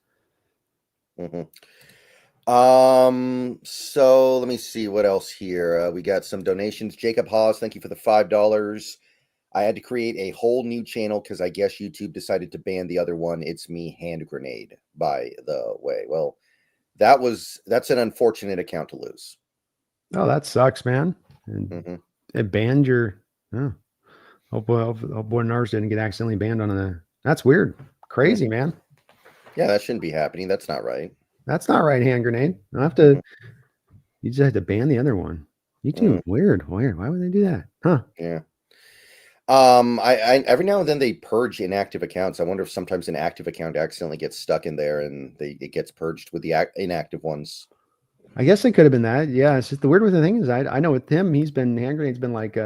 So let me see what else here. We got some donations. Jacob Hawes, thank you for the $5. I had to create a whole new channel because I guess YouTube decided to ban the other one. It's me, Hand Grenade, by the way. Well, that's an unfortunate account to lose. Oh, that sucks, man. And it banned your. Oh, hope ours didn't get accidentally banned on the. That's weird. Crazy, man. Yeah, that shouldn't be happening. That's not right. That's not right, Hand Grenade. I have to. You just had to ban the other one. YouTube, weird. Why would they do that? Huh? Yeah. I every now and then they purge inactive accounts. I wonder if sometimes an active account accidentally gets stuck in there and it gets purged with the inactive ones. I guess it could have been that. Yeah, it's just the weird with the thing is I know with him, Hand Grenade's been like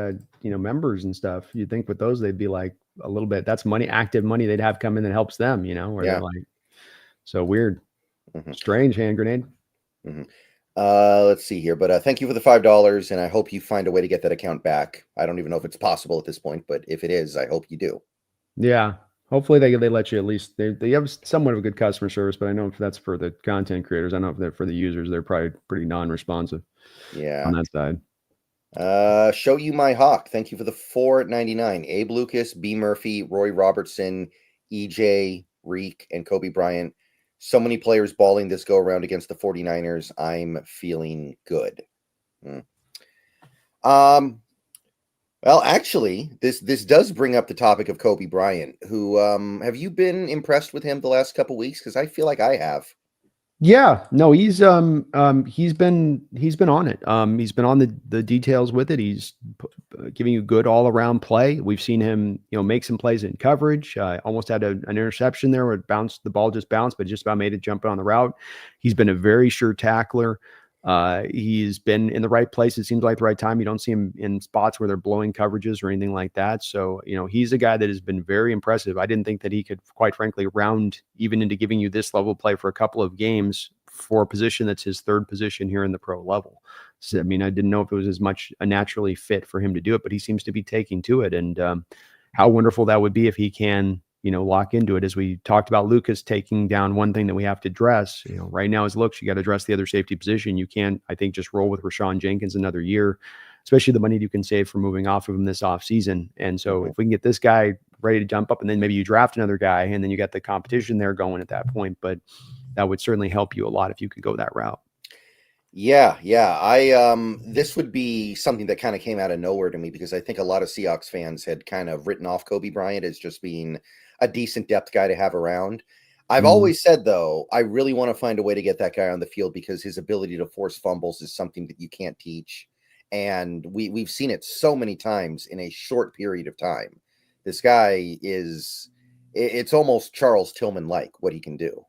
members and stuff. You'd think with those they'd be like a little bit, that's money, active money they'd have come in that helps them, where they're like, so weird. Strange, Hand Grenade. Let's see here, but thank you for the $5, and I hope you find a way to get that account back. I don't even know if it's possible at this point, but if it is, I hope you do. Yeah, hopefully they let you at least. They have somewhat of a good customer service, but I know if that's for the content creators, I know if they're for the users, they're probably pretty non-responsive. Yeah, on that side. Show you my hawk. Thank you for the $4.99. Abe Lucas, B Murphy, Roy Robertson, EJ, Reek, and Kobe Bryant. So many players balling this go around against the 49ers. I'm feeling good. Well, actually, this does bring up the topic of Kobe Bryant, who have you been impressed with him the last couple weeks? Because I feel like I have. Yeah, no, he's been on it. He's been on the details with it. He's giving you good all around play. We've seen him, make some plays in coverage. Almost had an interception there where the ball just bounced, but just about made it jump on the route. He's been a very sure tackler. He's been in the right place. It seems like the right time. You don't see him in spots where they're blowing coverages or anything like that. So, he's a guy that has been very impressive. I didn't think that he could, quite frankly, round even into giving you this level of play for a couple of games for a position that's his third position here in the pro level. So, I didn't know if it was as much a naturally fit for him to do it, but he seems to be taking to it. And how wonderful that would be if he can, lock into it. As we talked about Lucas taking down one thing that we have to address, right now is looks, you got to address the other safety position. You can't, I think, just roll with Rashawn Jenkins another year, especially the money you can save for moving off of him this offseason. And so if we can get this guy ready to jump up and then maybe you draft another guy and then you got the competition there going at that point, but that would certainly help you a lot if you could go that route. Yeah. This would be something that kind of came out of nowhere to me because I think a lot of Seahawks fans had kind of written off Kobe Bryant as just being a decent depth guy to have around. I've always said, though, I really want to find a way to get that guy on the field because his ability to force fumbles is something that you can't teach. And we've seen it so many times in a short period of time. This guy it's almost Charles Tillman-like what he can do.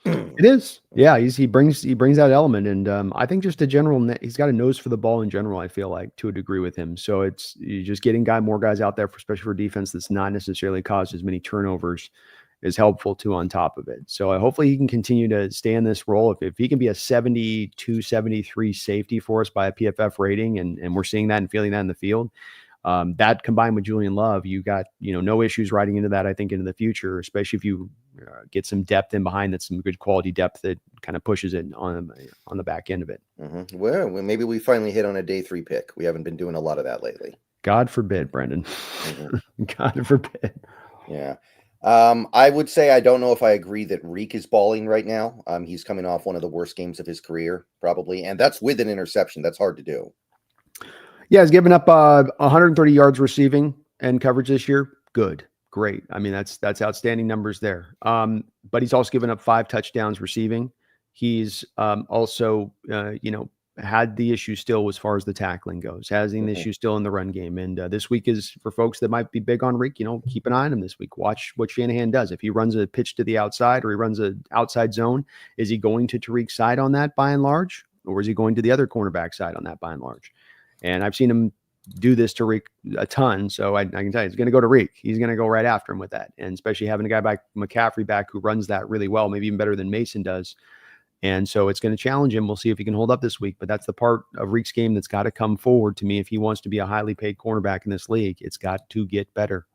It is. Yeah, he brings that element. And I think just he's got a nose for the ball in general, I feel like, to a degree with him. So it's just getting more guys out there, especially for defense that's not necessarily caused as many turnovers, is helpful too on top of it. So hopefully he can continue to stay in this role. If he can be a 72, 73 safety for us by a PFF rating, and we're seeing that and feeling that in the field, that combined with Julian Love, you got, no issues riding into that, I think, into the future, especially if you get some depth in behind, that's some good quality depth that kind of pushes it on the back end of it. Well, maybe we finally hit on a day 3 pick. We haven't been doing a lot of that lately. God forbid, Brendan. God forbid. Yeah. I would say I don't know if I agree that Reek is balling right now. He's coming off one of the worst games of his career, probably. And that's with an interception. That's hard to do. Yeah, he's given up 130 yards receiving and coverage this year. Good. Great. That's outstanding numbers there. But he's also given up 5 touchdowns receiving. He's also, had the issue still as far as the tackling goes, has the issue still in the run game. And this week is for folks that might be big on Reek, keep an eye on him this week. Watch what Shanahan does. If he runs a pitch to the outside or he runs an outside zone, is he going to Tariq's side on that by and large? Or is he going to the other cornerback side on that by and large? And I've seen him do this to Reek a ton. So I can tell you, he's going to go to Reek. He's going to go right after him with that. And especially having a guy like McCaffrey back who runs that really well, maybe even better than Mason does. And so it's going to challenge him. We'll see if he can hold up this week. But that's the part of Reek's game that's got to come forward to me. If he wants to be a highly paid cornerback in this league, it's got to get better.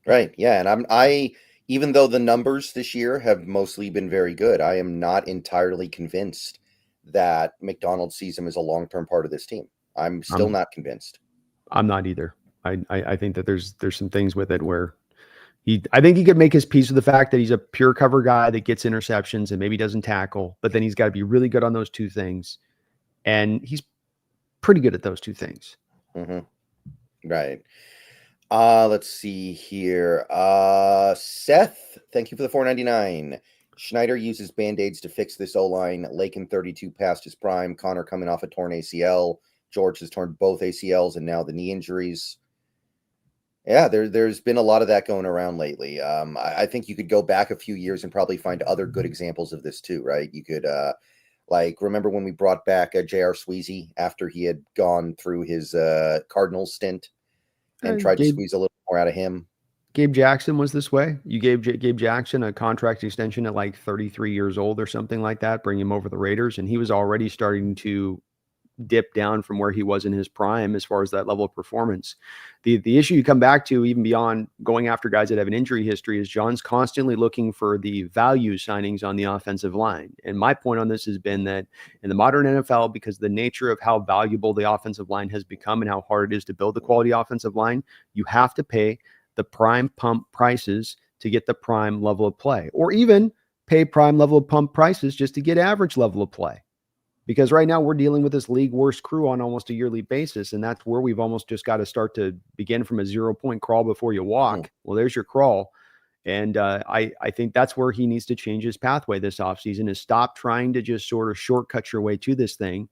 Right. Yeah. And I even though the numbers this year have mostly been very good, I am not entirely convinced that McDonald sees him as a long-term part of this team. I'm still not convinced. I'm not either. I think that there's some things with it where I think he could make his peace with the fact that he's a pure cover guy that gets interceptions and maybe doesn't tackle, but then he's got to be really good on those two things. And he's pretty good at those two things. Right. Let's see here. Seth, thank you for the $4.99. Schneider uses Band-Aids to fix this O-line. Lakin 32 past his prime. Connor coming off a torn ACL. George has torn both ACLs and now the knee injuries. Yeah, there's been a lot of that going around lately. I think you could go back a few years and probably find other good examples of this too, right? You could, remember when we brought back J.R. Sweezy after he had gone through his Cardinals stint and tried to squeeze a little more out of him. Gabe Jackson was this way. You gave Gabe Jackson a contract extension at like 33 years old or something like that, bring him over the Raiders, and he was already starting to dip down from where he was in his prime as far as that level of performance. The issue you come back to, even beyond going after guys that have an injury history, is John's constantly looking for the value signings on the offensive line. And my point on this has been that in the modern NFL, because the nature of how valuable the offensive line has become and how hard it is to build the quality offensive line, you have to pay the prime pump prices to get the prime level of play, or even pay prime level of pump prices just to get average level of play. Because right now we're dealing with this league worst crew on almost a yearly basis. And that's where we've almost just got to start to begin from a 0-point crawl before you walk. Well, there's your crawl. And I think that's where he needs to change his pathway this offseason, is stop trying to just sort of shortcut your way to this thing.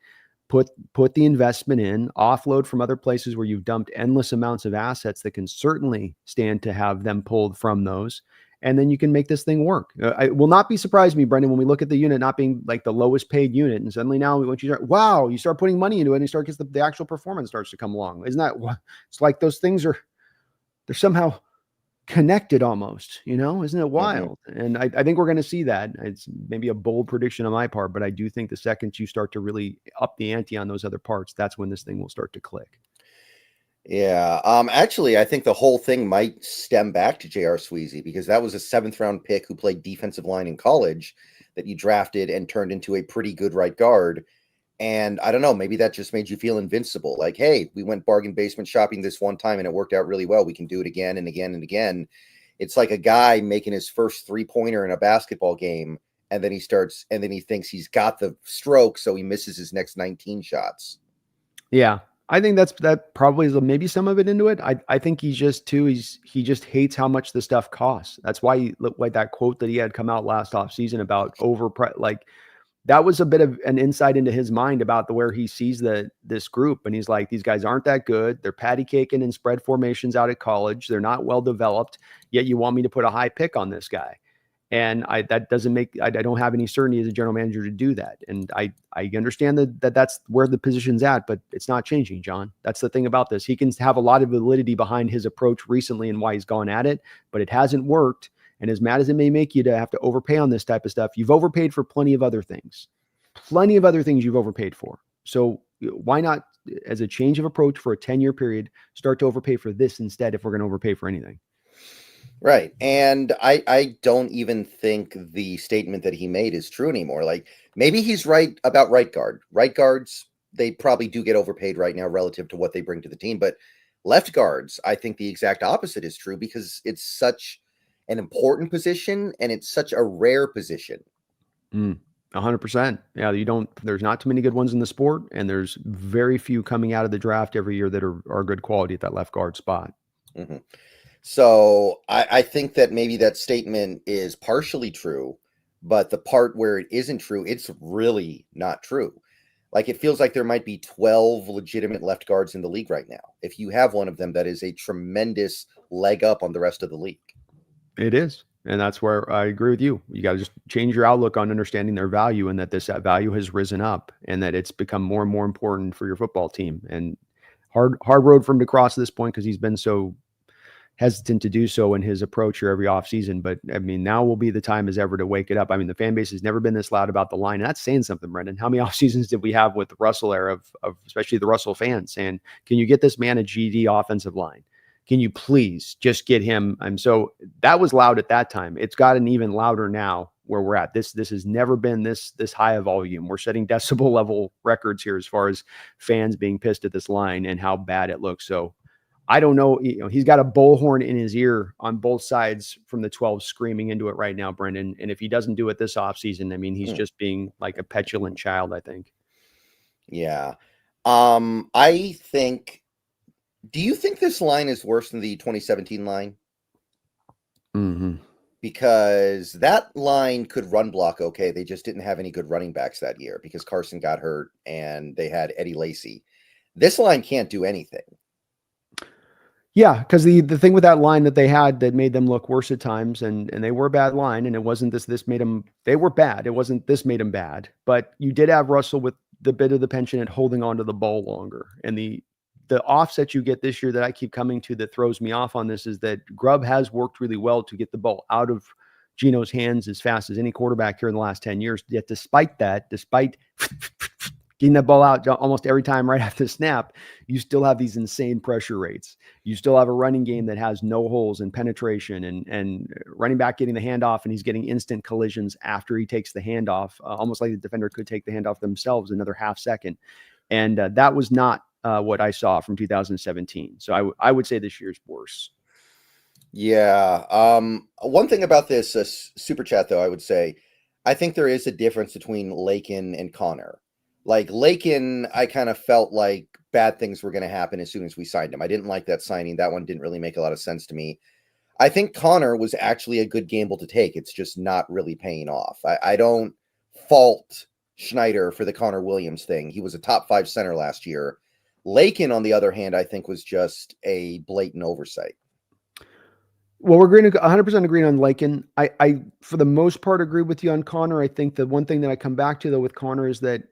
Put the investment in, offload from other places where you've dumped endless amounts of assets that can certainly stand to have them pulled from those. And then you can make this thing work. It will not be surprised me, Brendan, when we look at the unit not being like the lowest paid unit, and suddenly now once you start putting money into it, and you start gets the actual performance starts to come along. Isn't that what it's like? Those things they're somehow connected almost, isn't it wild? And I think we're going to see that. It's maybe a bold prediction on my part, but I do think the second you start to really up the ante on those other parts, that's when this thing will start to click. Yeah. Actually, I think the whole thing might stem back to J.R. Sweezy, because that was a 7th-round pick who played defensive line in college that you drafted and turned into a pretty good right guard. And I don't know, maybe that just made you feel invincible. Like, hey, we went bargain basement shopping this one time and it worked out really well. We can do it again and again and again. It's like a guy making his first 3-pointer in a basketball game, and then he thinks he's got the stroke, so he misses his next 19 shots. Yeah. I think that probably is maybe some of it into it. I think he just hates how much the stuff costs. That's why he looked like that quote that he had come out last offseason about that was a bit of an insight into his mind about where he sees this group. And he's like, these guys aren't that good. They're patty caking in spread formations out at college. They're not well developed, yet you want me to put a high pick on this guy. And I don't have any certainty as a general manager to do that. And I understand that's where the position's at, but it's not changing, John. That's the thing about this. He can have a lot of validity behind his approach recently and why he's gone at it, but it hasn't worked. And as mad as it may make you to have to overpay on this type of stuff, you've overpaid for plenty of other things. Plenty of other things you've overpaid for. So why not, as a change of approach for a 10-year period, start to overpay for this instead if we're going to overpay for anything? Right. And I don't even think the statement that he made is true anymore. Like, maybe he's right about right guard. Right guards, they probably do get overpaid right now relative to what they bring to the team. But left guards, I think the exact opposite is true, because it's such an important position and it's such a rare position. 100%. Yeah, there's not too many good ones in the sport, and there's very few coming out of the draft every year that are good quality at that left guard spot. So I think that maybe that statement is partially true, but the part where it isn't true, it's really not true. Like, it feels like there might be 12 legitimate left guards in the league right now. If you have one of them, that is a tremendous leg up on the rest of the league. It is. And that's where I agree with you. You got to just change your outlook on understanding their value, and that that value has risen up, and that it's become more and more important for your football team. And hard road for him to cross at this point, because he's been so hesitant to do so in his approach here every offseason. But I mean, now will be the time as ever to wake it up. I mean, the fan base has never been this loud about the line. And that's saying something, Brendan. How many off seasons did we have with the Russell era of especially the Russell fans saying, can you get this man a GD offensive line? Can you please just get him? So that was loud at that time. It's gotten even louder now where we're at. This has never been this high of volume. We're setting decibel level records here as far as fans being pissed at this line and how bad it looks. So I don't know. He's got a bullhorn in his ear on both sides from the 12 screaming into it right now, Brendan. And if he doesn't do it this offseason, I mean, he's just being like a petulant child, I think. Yeah. Do you think this line is worse than the 2017 line? Mm-hmm. Because that line could run block okay. They just didn't have any good running backs that year because Carson got hurt and they had Eddie Lacy. This line can't do anything. Yeah, because the thing with that line that they had that made them look worse at times, and they were a bad line, and it wasn't this made them, they were bad. It wasn't this made them bad. But you did have Russell with the bit of the penchant at holding on to the ball longer. And the offset you get this year that I keep coming to that throws me off on this is that Grubb has worked really well to get the ball out of Geno's hands as fast as any quarterback here in the last 10 years. Yet despite getting that ball out almost every time right after the snap, you still have these insane pressure rates. You still have a running game that has no holes in penetration, and running back getting the handoff, and he's getting instant collisions after he takes the handoff, almost like the defender could take the handoff themselves another half second. And that was not what I saw from 2017. So I would say this year's worse. Yeah. One thing about this super chat, though, I would say, I think there is a difference between Lakin and Connor. Like Lakin, I kind of felt like bad things were going to happen as soon as we signed him. I didn't like that signing. That one didn't really make a lot of sense to me. I think Connor was actually a good gamble to take. It's just not really paying off. I don't fault Schneider for the Connor Williams thing. He was a top 5 center last year. Lakin, on the other hand, I think was just a blatant oversight. Well, we're going to 100% agreeing on Lakin. I, for the most part, agree with you on Connor. I think the one thing that I come back to, though, with Connor is that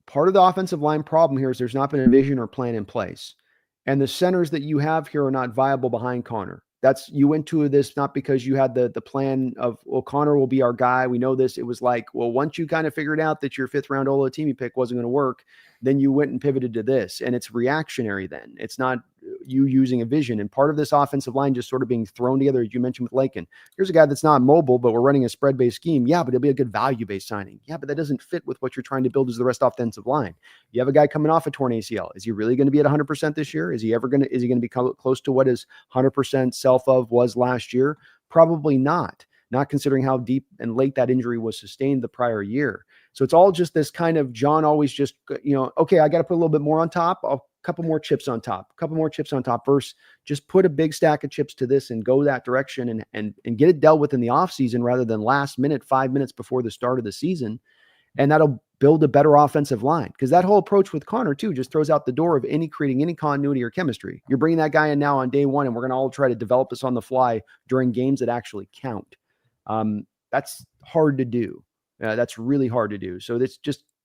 part of the offensive line problem here is there's not been a vision or plan in place. And the centers that you have here are not viable behind Connor. You went to this not because you had the plan of, well, Connor will be our guy. We know this. It was like, well, once you kind of figured out that your 5th round Olatimi pick wasn't going to work, then you went and pivoted to this. And it's reactionary then. It's not you using a vision. And part of this offensive line just sort of being thrown together, as you mentioned with Lakin. Here's a guy that's not mobile, but we're running a spread-based scheme. Yeah, but it'll be a good value-based signing. Yeah, but that doesn't fit with what you're trying to build as the rest offensive line. You have a guy coming off a torn ACL. Is he really going to be at 100% this year? Is he going to be close to what his 100% self of was last year? Probably not considering how deep and late that injury was sustained the prior year. So it's all just this kind of John always just, okay, I got to put a little bit more on top. A couple more chips on top versus just put a big stack of chips to this and go that direction and get it dealt with in the offseason rather than last minute, 5 minutes before the start of the season. And that'll build a better offensive line, because that whole approach with Connor too just throws out the door of creating any continuity or chemistry. You're bringing that guy in now on day one, and we're going to all try to develop this on the fly during games that actually count. That's hard to do. That's really hard to do. So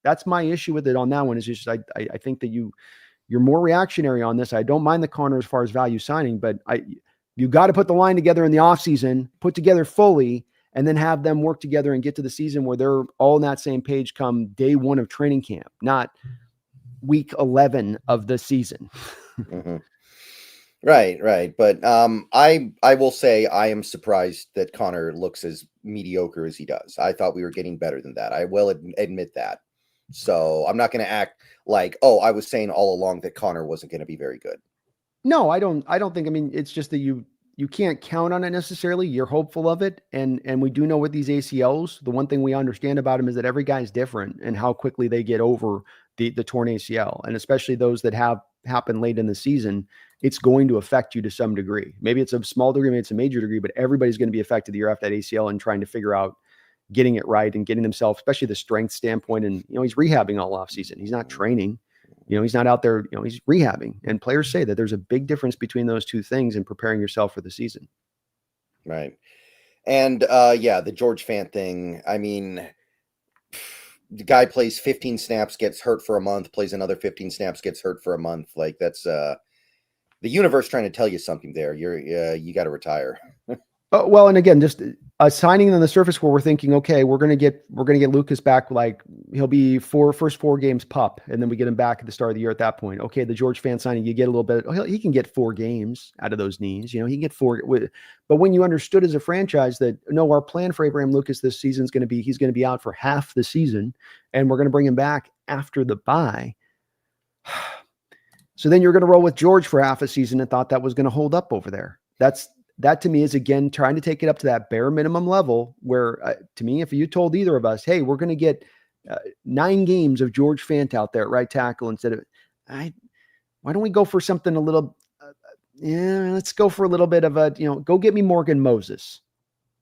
that's my issue with it on that one, is just, I think that you're more reactionary on this. I don't mind the Connor as far as value signing, but you got to put the line together in the offseason, put together fully, and then have them work together and get to the season where they're all on that same page come day 1 of training camp, not week 11 of the season. Mm-hmm. Right. But I will say I am surprised that Connor looks as mediocre as he does. I thought we were getting better than that. I will admit that. So I'm not going to act like, I was saying all along that Connor wasn't going to be very good. No, I don't think, it's just that you can't count on it necessarily. You're hopeful of it. And we do know with these ACLs, the one thing we understand about them is that every guy's different and how quickly they get over the torn ACL. And especially those that have happened late in the season, it's going to affect you to some degree. Maybe it's a small degree, maybe it's a major degree, but everybody's going to be affected the year after that ACL and trying to figure out, getting it right and getting themselves, especially the strength standpoint. And, he's rehabbing all off season. He's not training, he's not out there, he's rehabbing. And players say that there's a big difference between those two things and preparing yourself for the season. Right. And the George Fant thing. I mean, the guy plays 15 snaps, gets hurt for a month, plays another 15 snaps, gets hurt for a month. Like, that's the universe trying to tell you something there. You got to retire. Well, and again, just a signing on the surface where we're thinking, okay, we're gonna get Lucas back. Like, he'll be first 4 games pup, and then we get him back at the start of the year. At that point, okay, the George Fant signing, you get a little bit. He can get 4 games out of those knees. He can get 4. But when you understood as a franchise that no, our plan for Abraham Lucas this season is going to be he's going to be out for half the season, and we're going to bring him back after the bye. So then you're going to roll with George for half a season and thought that was going to hold up over there. That to me is, again, trying to take it up to that bare minimum level where, to me, if you told either of us, hey, we're going to get 9 games of George Fant out there at right tackle instead of, why don't we go for something a little, let's go for a little bit of a, go get me Morgan Moses,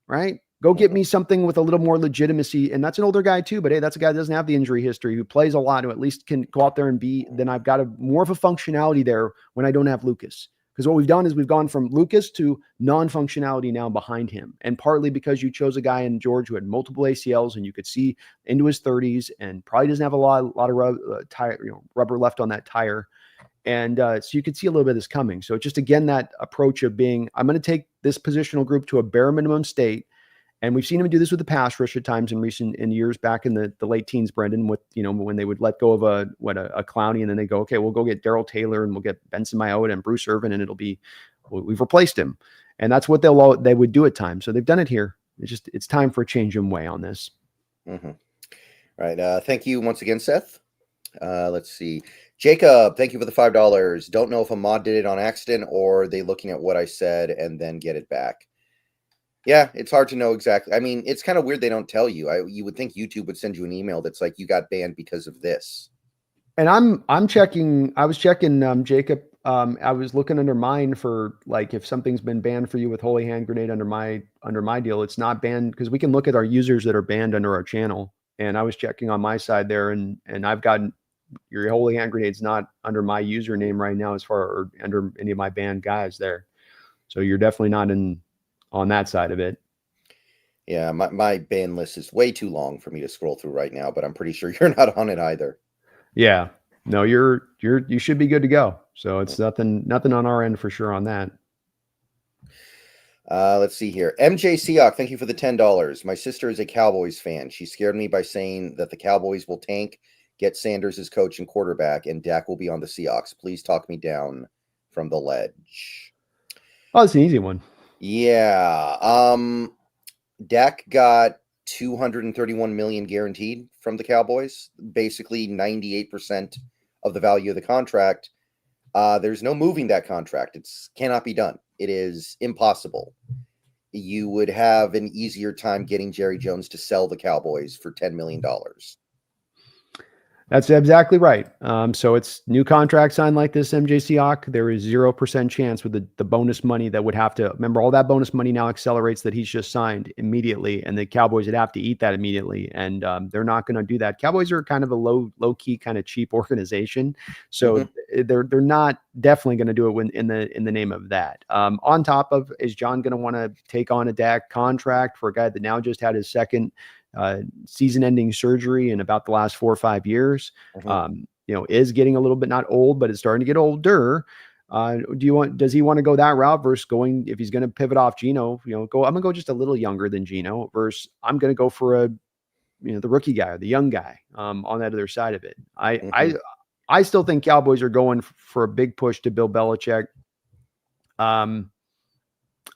right? Go get me something with a little more legitimacy. And that's an older guy too, but hey, that's a guy that doesn't have the injury history, who plays a lot, who at least can go out there and then I've got more of a functionality there when I don't have Lucas. Because what we've done is we've gone from Lucas to non-functionality now behind him. And partly because you chose a guy in George who had multiple ACLs and you could see into his 30s and probably doesn't have a lot of rubber left on that tire. And so you could see a little bit of this coming. So just, again, that approach of being, I'm going to take this positional group to a bare minimum state. And we've seen him do this with the pass rush at times in years back in the late teens, Brendan, with, when they would let go of a Clowney, and then they go, okay, we'll go get Darrell Taylor and we'll get Benson Mayotte and Bruce Irvin, and we've replaced him. And that's what they would do at times. So they've done it here. It's time for a change in way on this. Mm-hmm. Right. Thank you once again, Seth. Let's see. Jacob, thank you for the $5. Don't know if Ahmad did it on accident or they looking at what I said and then get it back. Yeah, it's hard to know exactly. I mean, it's kind of weird they don't tell you. You would think YouTube would send you an email that's like, you got banned because of this. And I'm checking. I was checking, Jacob. I was looking under mine for, like, if something's been banned for you with Holy Hand Grenade under my deal. It's not banned because we can look at our users that are banned under our channel. And I was checking on my side there, and I've gotten your Holy Hand Grenade's not under my username right now or under any of my banned guys there. So you're definitely not on that side of it. Yeah, my ban list is way too long for me to scroll through right now, but I'm pretty sure you're not on it either. Yeah. No, you should be good to go. So it's nothing on our end for sure on that. Let's see here. MJ Seahawk, thank you for the $10. My sister is a Cowboys fan. She scared me by saying that the Cowboys will tank, get Sanders as coach and quarterback, and Dak will be on the Seahawks. Please talk me down from the ledge. Oh, it's an easy one. Yeah. Dak got $231 million guaranteed from the Cowboys, basically 98% of the value of the contract. There's no moving that contract. It cannot be done. It is impossible. You would have an easier time getting Jerry Jones to sell the Cowboys for $10 million. That's exactly right. So it's new contract signed like this, MJ Seahawk. There is 0% chance with the bonus money that would have to, remember, all that bonus money now accelerates that he's just signed immediately, and the Cowboys would have to eat that immediately. And they're not going to do that. Cowboys are kind of a low key, kind of cheap organization. So they're not definitely going to do it in the name of that. On top of, is John going to want to take on a Dak contract for a guy that now just had his second season-ending surgery in about the last 4 or 5 years? Is getting a little bit, not old, but it's starting to get older. Does he want to go that route versus going, if he's going to pivot off Geno, I'm going to go just a little younger than Geno versus I'm going to go for the rookie guy or the young guy on that other side of it. I still think Cowboys are going for a big push to Bill Belichick.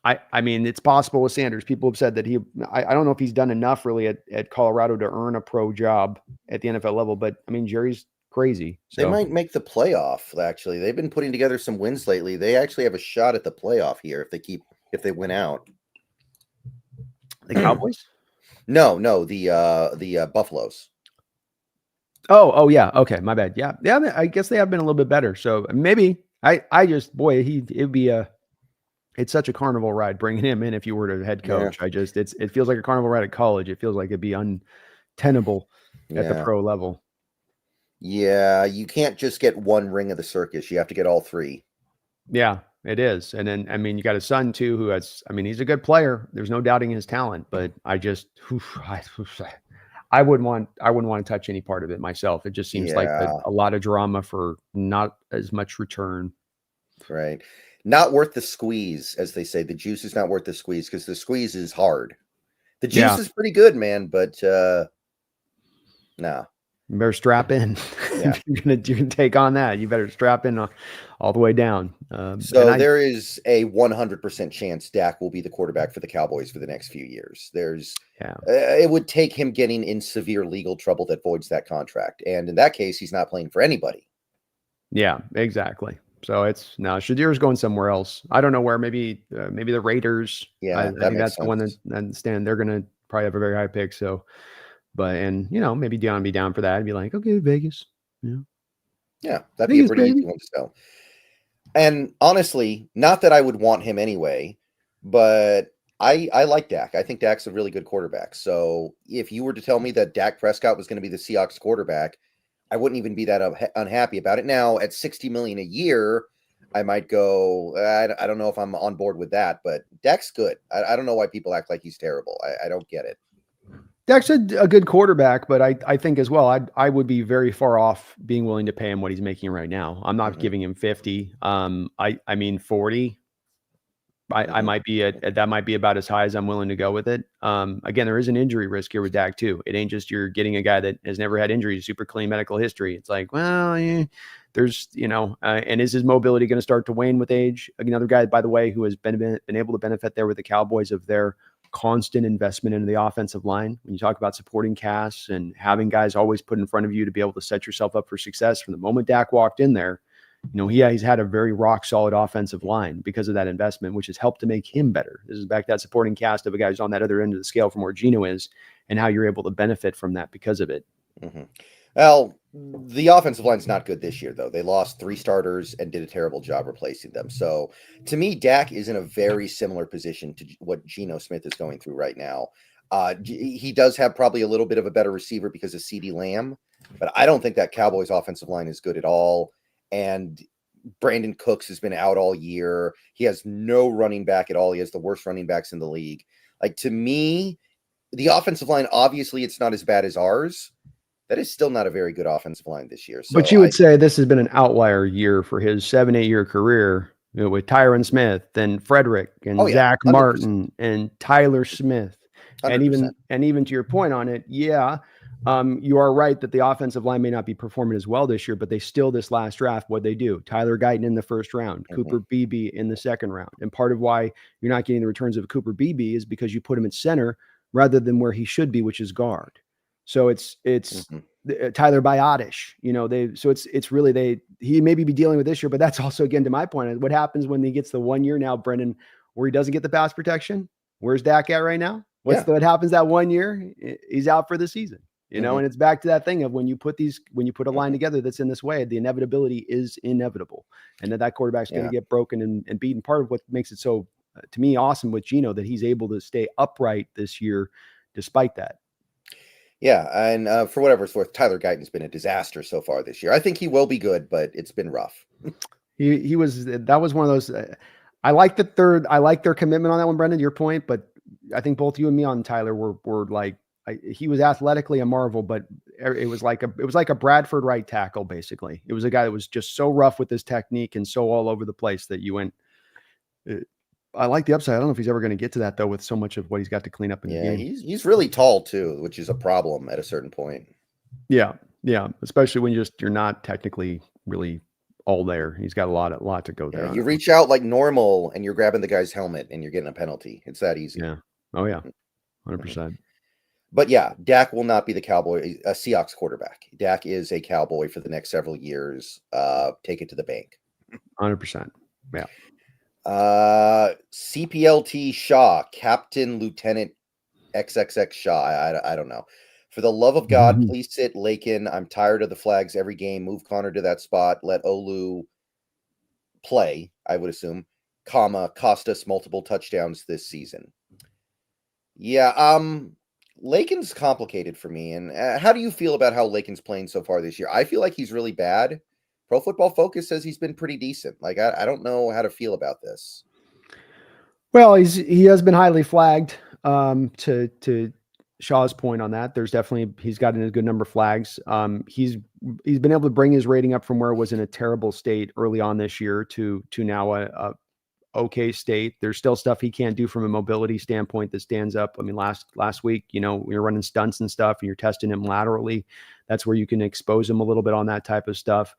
I mean, it's possible with Sanders. People have said that I don't know if he's done enough really at Colorado to earn a pro job at the NFL level, but I mean, Jerry's crazy. So. They might make the playoff, actually. They've been putting together some wins lately. They actually have a shot at the playoff here if they win out. The Cowboys? No, the Buffaloes. Oh yeah. Okay, my bad. Yeah. I guess they have been a little bit better. So maybe it'd be it's such a carnival ride bringing him in if you were to head Yeah. coach. It feels like a carnival ride at college. It feels like it'd be untenable at the Yeah. pro level. Yeah. You can't just get one ring of the circus. You have to get all three. Yeah, it is. And then, I mean, you got a son too, who has, I mean, he's a good player. There's no doubting his talent, but I wouldn't want to touch any part of it myself. It just seems like Yeah. a lot of drama for not as much return. Right. Not worth the squeeze, as they say. The juice is not worth the squeeze because the squeeze is hard. The juice Yeah. is pretty good, man, but no. You better strap in. Yeah. If you're gonna take on that, you better strap in all the way down. So there is a 100% chance Dak will be the quarterback for the Cowboys for the next few years. It would take him getting in severe legal trouble that voids that contract, and in that case, he's not playing for anybody. Yeah, exactly. So it's now Shadir's going somewhere else. I don't know where. Maybe the Raiders. Yeah, I that think makes that's the one sense. that stand. They're gonna probably have a very high pick. So, and maybe Dion would be down for that. I'd be like, okay, Vegas. Yeah, Yeah, that'd be a Vegas, pretty easy baby. one to sell. And honestly, not that I would want him anyway, but I like Dak. I think Dak's a really good quarterback. So if you were to tell me that Dak Prescott was going to be the Seahawks quarterback, I wouldn't even be that unhappy about it. Now at 60 million a year, I might go. I don't know if I'm on board with that, but Dak's good. I don't know why people act like he's terrible. I don't get it. Dak's a good quarterback, but I think as well, I would be very far off being willing to pay him what he's making right now. I'm not giving him 50. I mean 40. I might be that might be about as high as I'm willing to go with it. Again, there is an injury risk here with Dak too. It ain't just you're getting a guy that has never had injuries, super clean medical history. It's like, well, there's and is his mobility going to start to wane with age? Another guy, by the way, who has been able to benefit there with the Cowboys of their constant investment into the offensive line. When you talk about supporting casts and having guys always put in front of you to be able to set yourself up for success, from the moment Dak walked in there, he's had a very rock solid offensive line because of that investment, which has helped to make him better. This is back that supporting cast of a guy who's on that other end of the scale from where Geno is, and how you're able to benefit from that because of it. Mm-hmm. Well, the offensive line's not good this year, though. They lost 3 starters and did a terrible job replacing them. So to me, Dak is in a very similar position to what Geno Smith is going through right now. He does have probably a little bit of a better receiver because of CeeDee Lamb, but I don't think that Cowboys offensive line is good at all. And Brandon Cooks has been out all year. He has no running back at all. He has the worst running backs in the league. Like, to me, the offensive line, obviously it's not as bad as ours. That is still not a very good offensive line this year. So but you would say this has been an outlier year for his 7-8 year career, with Tyron Smith and Frederick and Zach 100%. Martin and Tyler Smith. 100%. And even to your point on it, yeah, you are right that the offensive line may not be performing as well this year, but they still, this last draft, what they do, Tyler Guyton in the first round, Cooper Beebe in the second round. And part of why you're not getting the returns of Cooper Beebe is because you put him at center rather than where he should be, which is guard. So it's Tyler Biotish, it's really he maybe be dealing with this year, but that's also, again, to my point, what happens when he gets the 1 year now, Brendan, where he doesn't get the pass protection. Where's Dak at right now? What happens that 1 year? He's out for the season, and it's back to that thing of when you put a line together that's in this way, the inevitability is inevitable, and that quarterback's going to get broken and beaten. Part of what makes it so, to me, awesome with Geno, that he's able to stay upright this year despite that. Yeah, and for whatever it's worth, Tyler Guyton's been a disaster so far this year. I think he will be good, but it's been rough. That was one of those. I like their commitment on that one, Brendan, to your point, but I think both you and me on Tyler were like, he was athletically a marvel, but it was like a Bradford right tackle, basically. It was a guy that was just so rough with his technique and so all over the place that you went. I like the upside. I don't know if he's ever going to get to that, though, with so much of what he's got to clean up in the game. He's really tall too, which is a problem at a certain point. Yeah, especially when you're not technically really all there. He's got a lot to go there. You reach out like normal, and you're grabbing the guy's helmet, and you're getting a penalty. It's that easy. Yeah. Oh yeah, 100%. But yeah, Dak will not be the Seahawks quarterback. Dak is a Cowboy for the next several years. Take it to the bank. 100%. Yeah. CPLT Shaw, Captain Lieutenant XXX Shaw. I don't know. For the love of God, please sit Lakin. I'm tired of the flags every game. Move Connor to that spot. Let Olu play, I would assume. cost us multiple touchdowns this season. Yeah, Lakin's complicated for me. And how do you feel about how Lakin's playing so far this year? I feel like he's really bad. Pro Football Focus says he's been pretty decent. Like, I don't know how to feel about this. Well, he has been highly flagged. To Shaw's point on that, he's gotten a good number of flags. He's been able to bring his rating up from where it was in a terrible state early on this year to now a okay state. There's still stuff he can't do from a mobility standpoint that stands up. I mean, last week, you're running stunts and stuff and you're testing him laterally. That's where you can expose him a little bit on that type of stuff.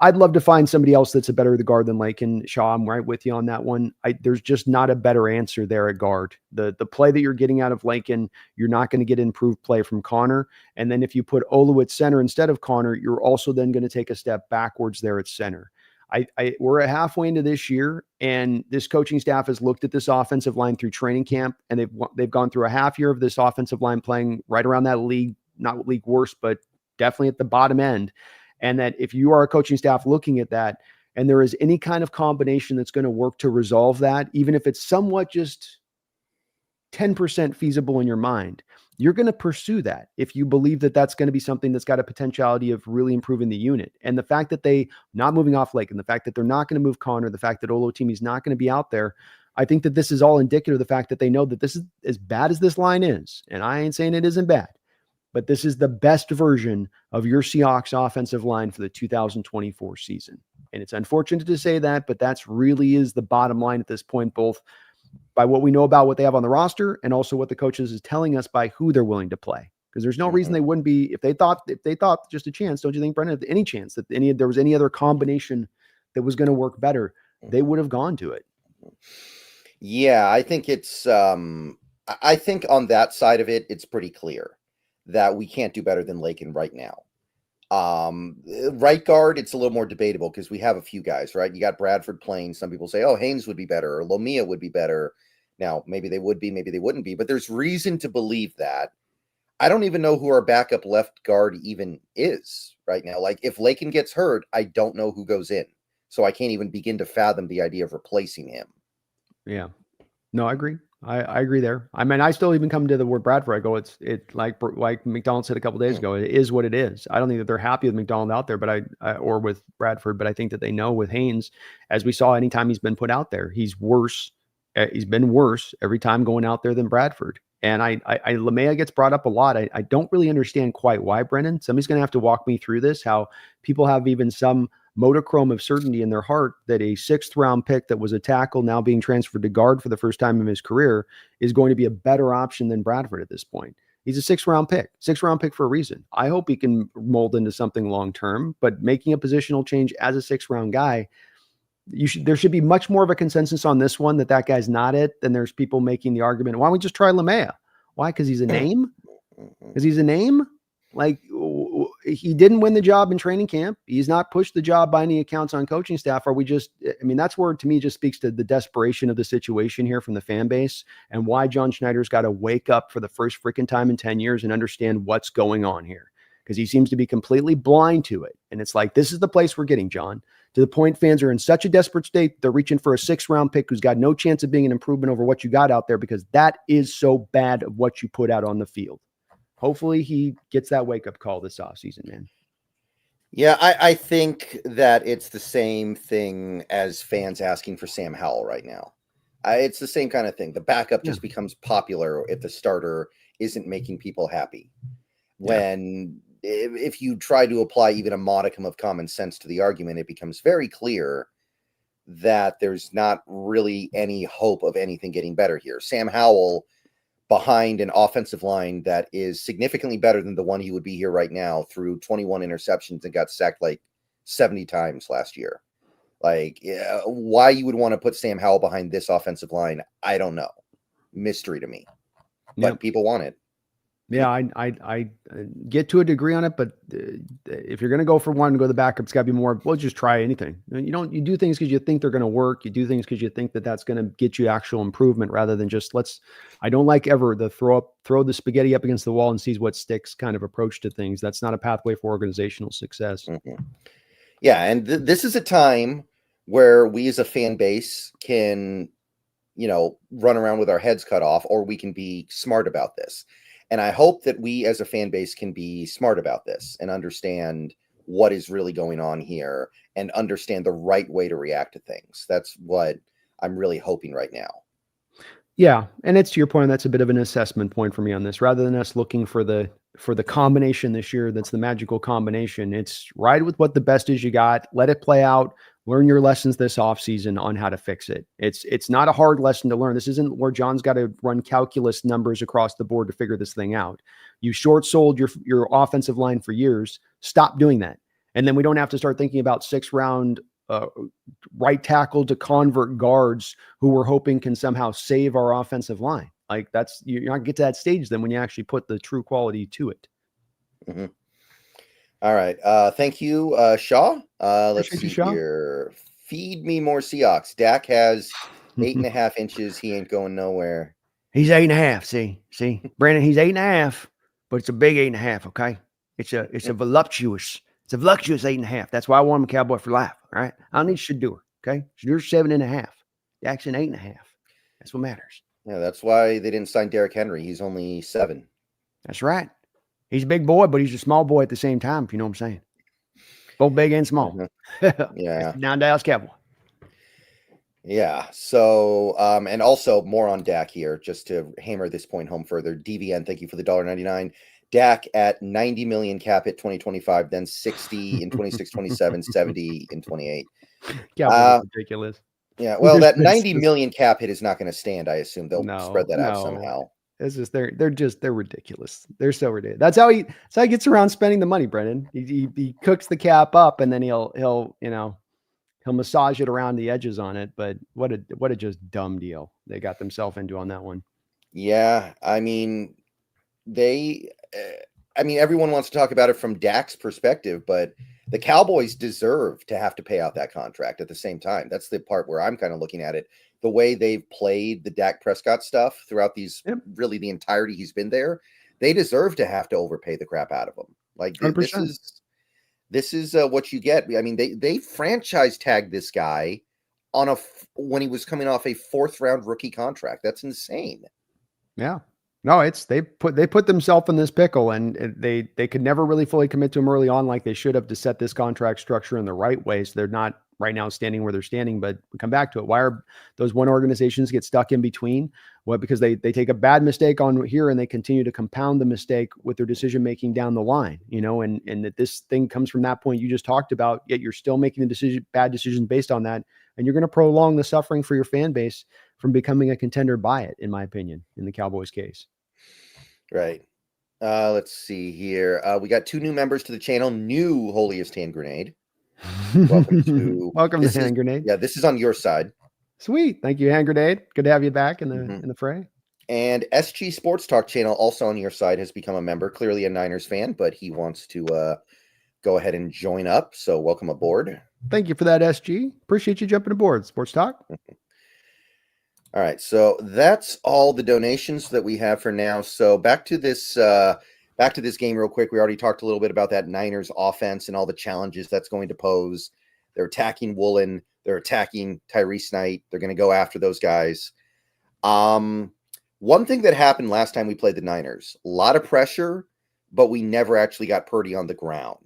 I'd love to find somebody else that's a better guard than Lakin. Shaw, I'm right with you on that one. There's just not a better answer there at guard. The play that you're getting out of Lakin, you're not going to get improved play from Connor. And then if you put Olu at center instead of Connor, you're also then going to take a step backwards there at center. We're halfway into this year, and this coaching staff has looked at this offensive line through training camp, and they've gone through a half year of this offensive line playing right around that league, not league worst, but definitely at the bottom end. And that if you are a coaching staff looking at that, and there is any kind of combination that's going to work to resolve that, even if it's somewhat just 10% feasible in your mind, you're going to pursue that if you believe that that's going to be something that's got a potentiality of really improving the unit. And the fact that they not moving off Lake, and the fact that they're not going to move Connor, the fact that Olotimi's not going to be out there, I think that this is all indicative of the fact that they know that this is as bad as this line is. And I ain't saying it isn't bad, but this is the best version of your Seahawks offensive line for the 2024 season. And it's unfortunate to say that, but that's really is the bottom line at this point, both by what we know about what they have on the roster and also what the coaches is telling us by who they're willing to play. Because there's no reason they wouldn't be, if they thought just a chance, don't you think, Brendan, if any chance that there was any other combination that was going to work better, they would have gone to it. Yeah, I think I think on that side of it, it's pretty clear that we can't do better than Lakin right now. Right guard, it's a little more debatable because we have a few guys, right? You got Bradford playing. Some people say, oh, Haynes would be better or Lomia would be better. Now, maybe they would be, maybe they wouldn't be, but there's reason to believe that. I don't even know who our backup left guard even is right now. Like, if Lakin gets hurt, I don't know who goes in. So I can't even begin to fathom the idea of replacing him. Yeah. No, I agree. I agree there. I mean, I still even come to the word Bradford. I go, it's like McDonald said a couple of days ago, it is what it is. I don't think that they're happy with McDonald out there, but or with Bradford, but I think that they know with Haynes, as we saw anytime he's been put out there, he's worse. He's been worse every time going out there than Bradford. And Lamea gets brought up a lot. I don't really understand quite why, Brennan. Somebody's going to have to walk me through this, how people have even some monochrome of certainty in their heart that a 6th round pick that was a tackle now being transferred to guard for the first time in his career is going to be a better option than Bradford at this point. He's a 6th round pick for a reason. I hope he can mold into something long-term, but making a positional change as a 6th round guy, there should be much more of a consensus on this one that guy's not it than there's people making the argument. Why don't we just try Lamea? Why? Because he's a name? Because he's a name? Like, he didn't win the job in training camp. He's not pushed the job by any accounts on coaching staff. Are we just, I mean, that's where to me just speaks to the desperation of the situation here from the fan base and why John Schneider's got to wake up for the first freaking time in 10 years and understand what's going on here. Because he seems to be completely blind to it. And it's like, this is the place we're getting, John. To the point fans are in such a desperate state, they're reaching for a 6th round pick who's got no chance of being an improvement over what you got out there because that is so bad of what you put out on the field. Hopefully he gets that wake-up call this offseason, man. Yeah, I think that it's the same thing as fans asking for Sam Howell right now. It's the same kind of thing. The backup just becomes popular if the starter isn't making people happy. When if you try to apply even a modicum of common sense to the argument, it becomes very clear that there's not really any hope of anything getting better here. Sam Howell behind an offensive line that is significantly better than the one he would be here right now, through 21 interceptions and got sacked like 70 times last year. Like, why you would want to put Sam Howell behind this offensive line, I don't know. Mystery to me. But people want it. Yeah, I get to a degree on it, but if you're going to go for one and go the backup, it's got to be more, well, just try anything. You do things because you think they're going to work. You do things because you think that that's going to get you actual improvement rather than just I don't like ever the throw the spaghetti up against the wall and sees what sticks kind of approach to things. That's not a pathway for organizational success. Yeah, and this is a time where we as a fan base can, run around with our heads cut off, or we can be smart about this. And I hope that we as a fan base can be smart about this and understand what is really going on here and understand the right way to react to things. That's what I'm really hoping right now. Yeah, and it's to your point. That's a bit of an assessment point for me on this. Rather than us looking for the combination this year, that's the magical combination. It's ride with what the best is you got. Let it play out. Learn your lessons this offseason on how to fix it. It's not a hard lesson to learn. This isn't where John's got to run calculus numbers across the board to figure this thing out. You short sold your offensive line for years. Stop doing that, and then we don't have to start thinking about 6th-round right tackle to convert guards who we're hoping can somehow save our offensive line. Like you're not gonna get to that stage then when you actually put the true quality to it. Mm-hmm. All right. Thank you, Shaw. Let's see Shaw. here. Feed me more Seahawks. Dak has 8.5 inches. He ain't going nowhere. He's 8.5. See, Brandon, he's 8.5, but it's a big 8.5. Okay. It's a voluptuous 8.5. That's why I want him a Cowboy for life. All right. I don't need Shador. Okay. Shador's 7.5. Jackson 8.5. That's what matters. Yeah, that's why they didn't sign Derrick Henry. He's only 7. That's right. He's a big boy, but he's a small boy at the same time, if you know what I'm saying. Both big and small. Mm-hmm. Yeah. Down Dallas Cowboy. Yeah. So, and also more on Dak here, just to hammer this point home further. DVN, thank you for the $1.99. Dak at 90 million cap hit 2025, then 60 in 26, 27, 70 in 28. Ridiculous. Yeah, well, that 90 million cap hit is not going to stand. I assume they'll spread that out somehow. It's just they're ridiculous. They're so ridiculous. That's how he gets around spending the money, Brennan. He cooks the cap up and then he'll massage it around the edges on it. But what a just dumb deal they got themselves into on that one. Yeah, I mean, everyone wants to talk about it from Dak's perspective, but the Cowboys deserve to have to pay out that contract at the same time. That's the part where I'm kind of looking at it. The way they've played the Dak Prescott stuff throughout really the entirety he's been there, they deserve to have to overpay the crap out of him. Like 100%. This is what you get. I mean, they franchise tagged this guy when he was coming off a 4th-round rookie contract. That's insane. Yeah. No, they put themselves in this pickle, and they could never really fully commit to him early on like they should have to set this contract structure in the right way. So they're not right now standing where they're standing, but we come back to it. Why are those one organizations get stuck in between? Well, because they take a bad mistake on here and they continue to compound the mistake with their decision-making down the line, and that this thing comes from that point you just talked about, yet you're still making bad decisions based on that. And you're going to prolong the suffering for your fan base from becoming a contender by it, in my opinion, in the Cowboys case. Right. Let's see here. We got 2 new members to the channel. New Holiest Hand Grenade. Welcome to Hand Grenade. Yeah, this is on your side. Sweet. Thank you, Hand Grenade. Good to have you back in the fray. And SG Sports Talk channel, also on your side, has become a member. Clearly a Niners fan, but he wants to go ahead and join up. So welcome aboard. Thank you for that, SG. Appreciate you jumping aboard. Sports Talk. All right, so that's all the donations that we have for now. So back to this game real quick. We already talked a little bit about that Niners offense and all the challenges that's going to pose. They're attacking Woolen. They're attacking Tyrese Knight. They're going to go after those guys. One thing that happened last time we played the Niners, a lot of pressure, but we never actually got Purdy on the ground.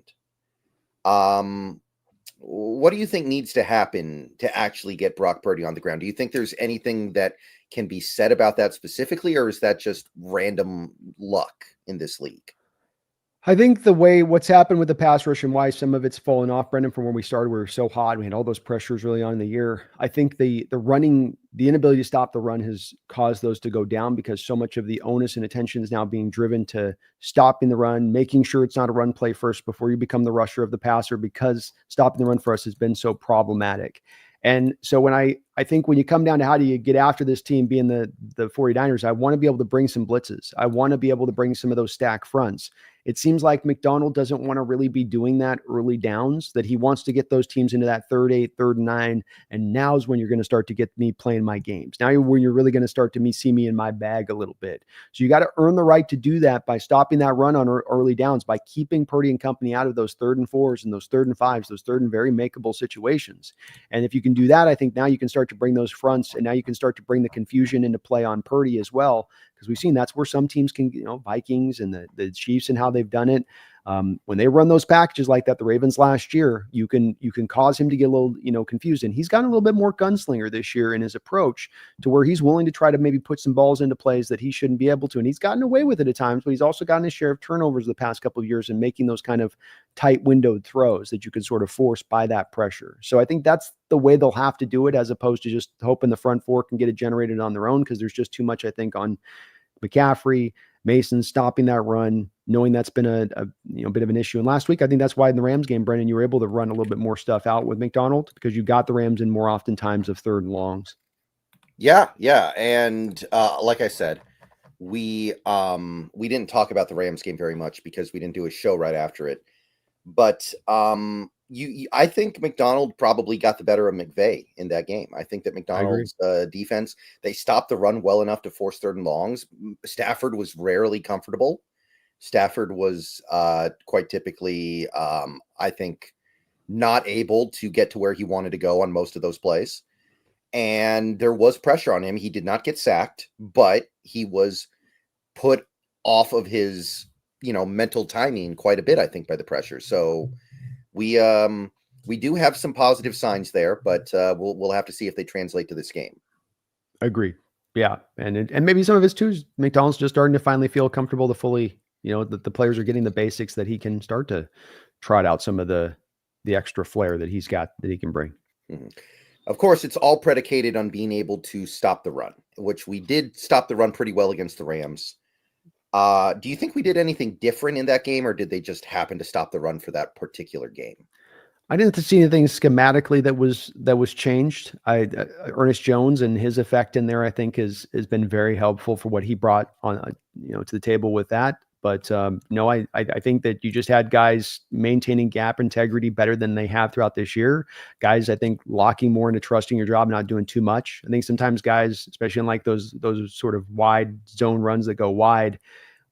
What do you think needs to happen to actually get Brock Purdy on the ground? Do you think there's anything that can be said about that specifically, or is that just random luck in this league? I think what's happened with the pass rush and why some of it's fallen off, Brendan, from where we started, we were so hot. We had all those pressures early on in the year. I think the inability to stop the run has caused those to go down because so much of the onus and attention is now being driven to stopping the run, making sure it's not a run play first before you become the rusher of the passer, because stopping the run for us has been so problematic. And so when I think when you come down to how do you get after this team being the 49ers, I want to be able to bring some blitzes. I want to be able to bring some of those stack fronts. It seems like McDonald doesn't want to really be doing that early downs, that he wants to get those teams into that 3rd 8, 3rd 9. And now's when you're going to start to get me playing my games. Now when you're really going to start to see me in my bag a little bit. So you got to earn the right to do that by stopping that run on early downs, by keeping Purdy and company out of those 3rd and 4s and those 3rd and 5s, those 3rd and very makeable situations. And if you can do that, I think now you can start to bring those fronts, and now you can start to bring the confusion into play on Purdy as well, because we've seen that's where some teams can, Vikings and the Chiefs and how they've done it. When they run those packages like that, the Ravens last year, you can cause him to get a little, confused. And he's gotten a little bit more gunslinger this year in his approach, to where he's willing to try to maybe put some balls into plays that he shouldn't be able to. And he's gotten away with it at times, but he's also gotten his share of turnovers the past couple of years and making those kind of tight windowed throws that you can sort of force by that pressure. So I think that's the way they'll have to do it, as opposed to just hoping the front four can get it generated on their own, because there's just too much, I think, on McCaffrey, Mason stopping that run, knowing that's been a bit of an issue. And last week, I think that's why in the Rams game, Brendan, you were able to run a little bit more stuff out with McDonald, because you got the Rams in more often times of 3rd and longs. Yeah. And like I said, we didn't talk about the Rams game very much because we didn't do a show right after it. But I think McDonald probably got the better of McVay in that game. I think that McDonald's defense, they stopped the run well enough to force 3rd and longs. Stafford was rarely comfortable. Stafford was quite typically, I think, not able to get to where he wanted to go on most of those plays. And there was pressure on him. He did not get sacked, but he was put off of his, mental timing quite a bit, I think, by the pressure. So we do have some positive signs there, but we'll have to see if they translate to this game. Agreed. Yeah. And maybe some of his too, McDonald's just starting to finally feel comfortable to fully, that the players are getting the basics, that he can start to trot out some of the extra flair that he's got, that he can bring. Mm-hmm. Of course, it's all predicated on being able to stop the run, which we did stop the run pretty well against the Rams. Do you think we did anything different in that game, or did they just happen to stop the run for that particular game? I didn't see anything schematically that was changed. Ernest Jones and his effect in there, I think, has been very helpful for what he brought on, to the table with that. But no, I think that you just had guys maintaining gap integrity better than they have throughout this year. Guys, I think, locking more into trusting your job, not doing too much. I think sometimes guys, especially in like those sort of wide zone runs that go wide,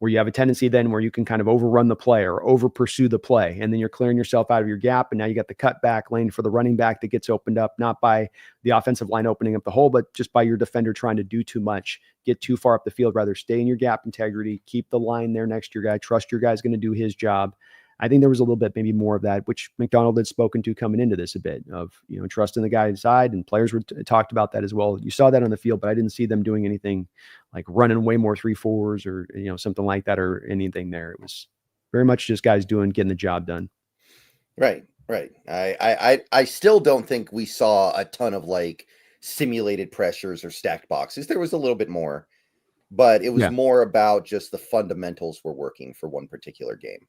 where you have a tendency then where you can kind of overrun the play or over pursue the play. And then you're clearing yourself out of your gap. And now you got the cutback lane for the running back that gets opened up, not by the offensive line opening up the hole, but just by your defender trying to do too much, get too far up the field. Rather stay in your gap integrity, keep the line there next to your guy, trust your guy's going to do his job. I think there was a little bit, maybe more of that, which McDonald had spoken to coming into this a bit of, trusting the guy's side, and players were talked about that as well. You saw that on the field, but I didn't see them doing anything like running way more 3-4s or, something like that or anything there. It was very much just guys getting the job done. Right. I still don't think we saw a ton of like simulated pressures or stacked boxes. There was a little bit more, but it was more about just the fundamentals were working for one particular game.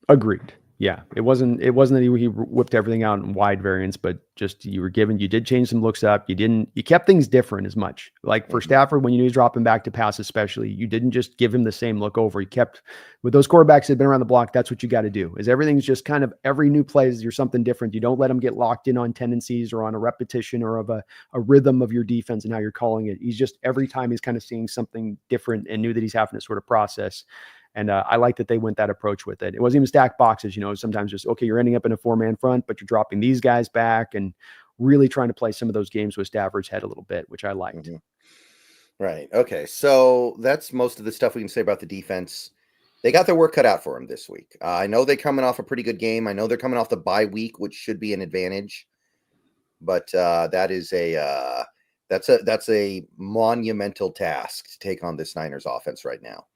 Agreed. Yeah. It wasn't that he whipped everything out in wide variance, but just you did change some looks up. You kept things different as much. Like for Stafford, when you knew he was dropping back to pass, especially, you didn't just give him the same look over. You kept, with those quarterbacks that have been around the block, that's what you got to do, is everything's just kind of every new play is you're something different. You don't let them get locked in on tendencies or on a repetition or of a rhythm of your defense and how you're calling it. He's just, every time he's kind of seeing something different and knew that he's having to sort of process. And I like that they went that approach with it. It wasn't even stacked boxes, sometimes just, okay, you're ending up in a 4-man front, but you're dropping these guys back and really trying to play some of those games with Stafford's head a little bit, which I liked. Mm-hmm. Right. Okay. So that's most of the stuff we can say about the defense. They got their work cut out for them this week. I know they're coming off a pretty good game. I know they're coming off the bye week, which should be an advantage. But that's a monumental task to take on this Niners offense right now.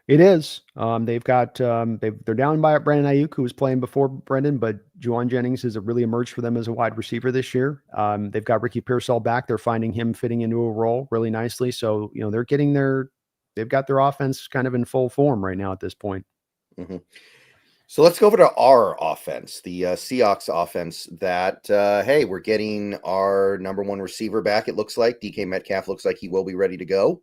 It is. They've got they're down by Brandon Ayuk, who was playing before Brendan, but Juwan Jennings has really emerged for them as a wide receiver this year. They've got Ricky Pearsall back. They're finding him fitting into a role really nicely. So they've got their offense kind of in full form right now at this point. Mm-hmm. So let's go over to our offense, the Seahawks offense. That hey, we're getting our number one receiver back. It looks like DK Metcalf looks like he will be ready to go.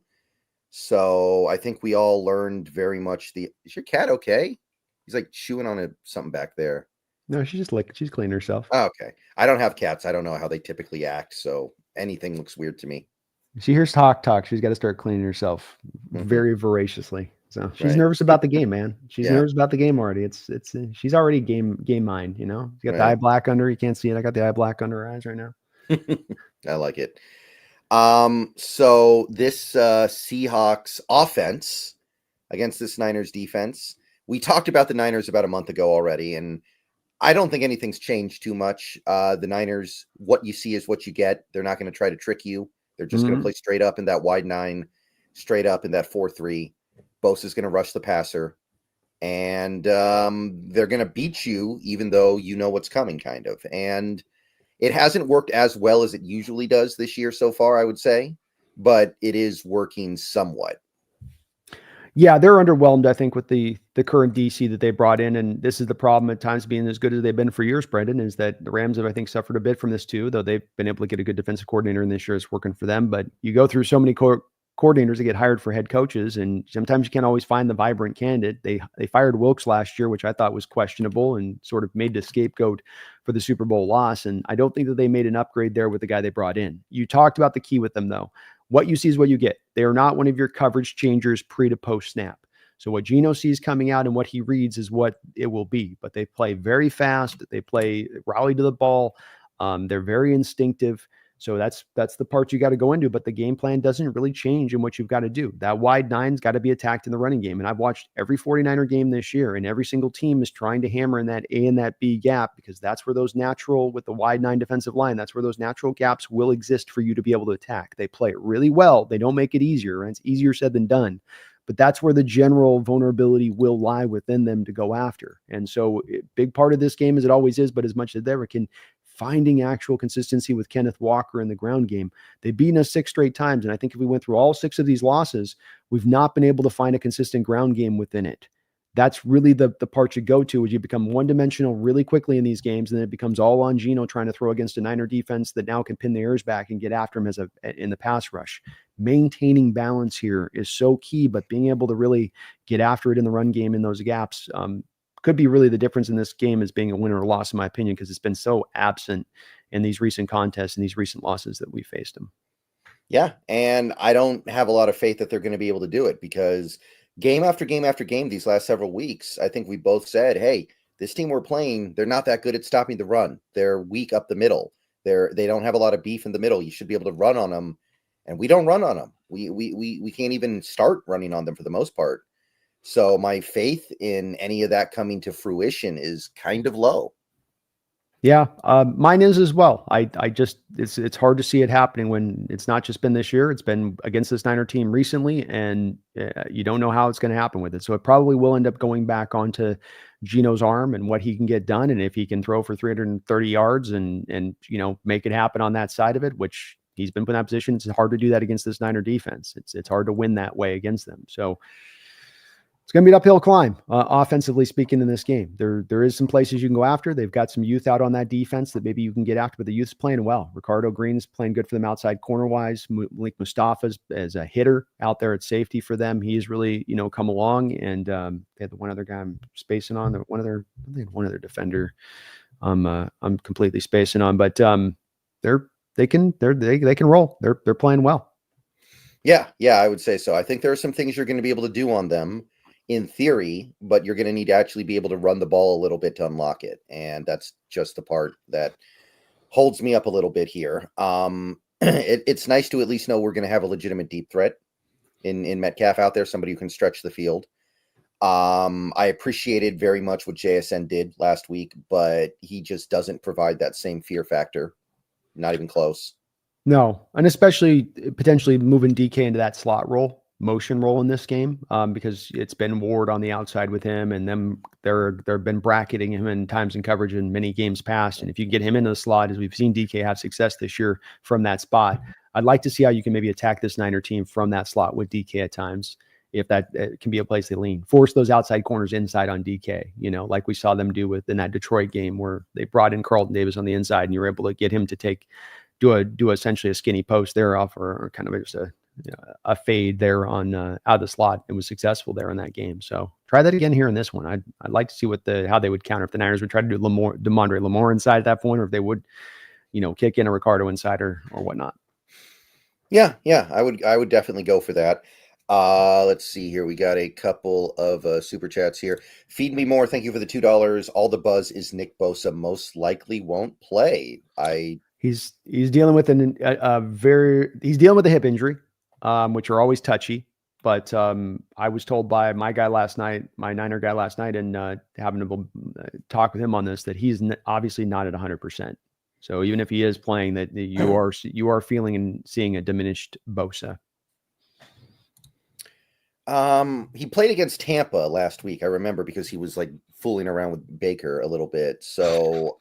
So I think we all learned very much is your cat okay? He's like chewing on something back there. No, she's cleaning herself. Oh, okay. I don't have cats. I don't know how they typically act, so anything looks weird to me. She hears talk. She's got to start cleaning herself Hmm. very voraciously. So she's Right. nervous about the game, man. She's Yeah. nervous about the game already. She's already game mind, you know. She's got the eye Right. black under. You can't see it. I got the eye black under her eyes right now. I like it. So this Seahawks offense against this Niners defense, we talked about the Niners about a month ago already, and I don't think anything's changed too much. The Niners, what you see is what you get. They're not going to try to trick you. They're just going to play straight up in that wide 9, straight up in that 4-3. Bosa's going to rush the passer, and they're going to beat you, even though you know what's coming, kind of. And it hasn't worked as well as it usually does this year so far, I would say, but it is working somewhat. Yeah, they're underwhelmed, I think, with the current DC that they brought in. And this is the problem at times being as good as they've been for years, Brendan, is that the Rams have, I think, suffered a bit from this too, though they've been able to get a good defensive coordinator, and this year it's working for them. But you go through so many coordinators that get hired for head coaches, and sometimes you can't always find the vibrant candidate. They fired Wilkes last year, which I thought was questionable and sort of made the scapegoat for the Super Bowl loss. And I don't think that they made an upgrade there with the guy they brought in. You talked about the key with them, though. What you see is what you get. They are not one of your coverage changers pre to post snap. So what Geno sees coming out and what he reads is what it will be. But they play very fast. They play rally to the ball. They're very instinctive. So that's the part you got to go into. But the game plan doesn't really change in what you've got to do. That wide 9's got to be attacked in the running game. And I've watched every 49er game this year, and every single team is trying to hammer in that A and that B gap, because that's where those natural, with the wide 9 defensive line, that's where those natural gaps will exist for you to be able to attack. They play it really well. They don't make it easier. And it's easier said than done. But that's where the general vulnerability will lie within them to go after. And so big part of this game, as it always is, but as much as ever, can finding actual consistency with Kenneth Walker in the ground game. They've beaten us 6 straight times. And I think if we went through all 6 of these losses, we've not been able to find a consistent ground game within it. That's really the part you go to, is you become one-dimensional really quickly in these games, and then it becomes all on Geno trying to throw against a Niner defense that now can pin the ears back and get after him in the pass rush. Maintaining balance here is so key, but being able to really get after it in the run game in those gaps could be really the difference in this game as being a win or a loss, in my opinion, because it's been so absent in these recent contests and these recent losses that we faced them. Yeah, and I don't have a lot of faith that they're going to be able to do it, because game after game after game these last several weeks, I think we both said, hey, this team we're playing, they're not that good at stopping the run. They're weak up the middle. They don't have a lot of beef in the middle. You should be able to run on them, and we don't run on them. We can't even start running on them for the most part. So my faith in any of that coming to fruition is kind of low. Yeah, mine is as well. I just, it's hard to see it happening when it's not just been this year. It's been against this Niner team recently, and you don't know how it's going to happen with it. So it probably will end up going back onto Geno's arm and what he can get done, and if he can throw for 330 yards and make it happen on that side of it, which he's been put in that position. It's hard to do that against this Niner defense. It's hard to win that way against them. So it's going to be an uphill climb, offensively speaking, in this game. There is some places you can go after. They've got some youth out on that defense that maybe you can get after, but the youth's playing well. Ricardo Green's playing good for them outside corner-wise. Malik Mustafa's as a hitter out there at safety for them. He's really, come along. And they had the one other guy I'm spacing on, one other defender I'm completely spacing on, but they can roll. They're playing well. Yeah, I would say so. I think there are some things you're going to be able to do on them in theory, but you're going to need to actually be able to run the ball a little bit to unlock it. And that's just the part that holds me up a little bit here. It's nice to at least know we're going to have a legitimate deep threat in Metcalf out there, somebody who can stretch the field. I appreciated very much what JSN did last week, but he just doesn't provide that same fear factor. Not even close. No, and especially potentially moving DK into that slot role, motion role in this game, because it's been Ward on the outside with him, and them they've been bracketing him in times and coverage in many games past. And if you get him into the slot, as we've seen DK have success this year from that spot, I'd like to see how you can maybe attack this Niner team from that slot with DK at times, if that can be a place they lean. Force those outside corners inside on DK, like we saw them do within that Detroit game where they brought in Carlton Davis on the inside, and you were able to get him to do essentially a skinny post there off, or kind of just a fade there on out of the slot and was successful there in that game. So try that again here in this one. I'd like to see how they would counter if the Niners would try to do DeMondre Lamore inside at that point, or if they would, kick in a Ricardo inside or whatnot. Yeah, I would definitely go for that. Let's see here. We got a couple of super chats here. Feed me more. Thank you for the $2. All the buzz is Nick Bosa most likely won't play. He's dealing with he's dealing with a hip injury, which are always touchy. But I was told by my Niner guy last night, and having to talk with him on this, that he's obviously not at 100%. So even if he is playing, that you are feeling and seeing a diminished Bosa. He played against Tampa last week, I remember, because he was like fooling around with Baker a little bit. So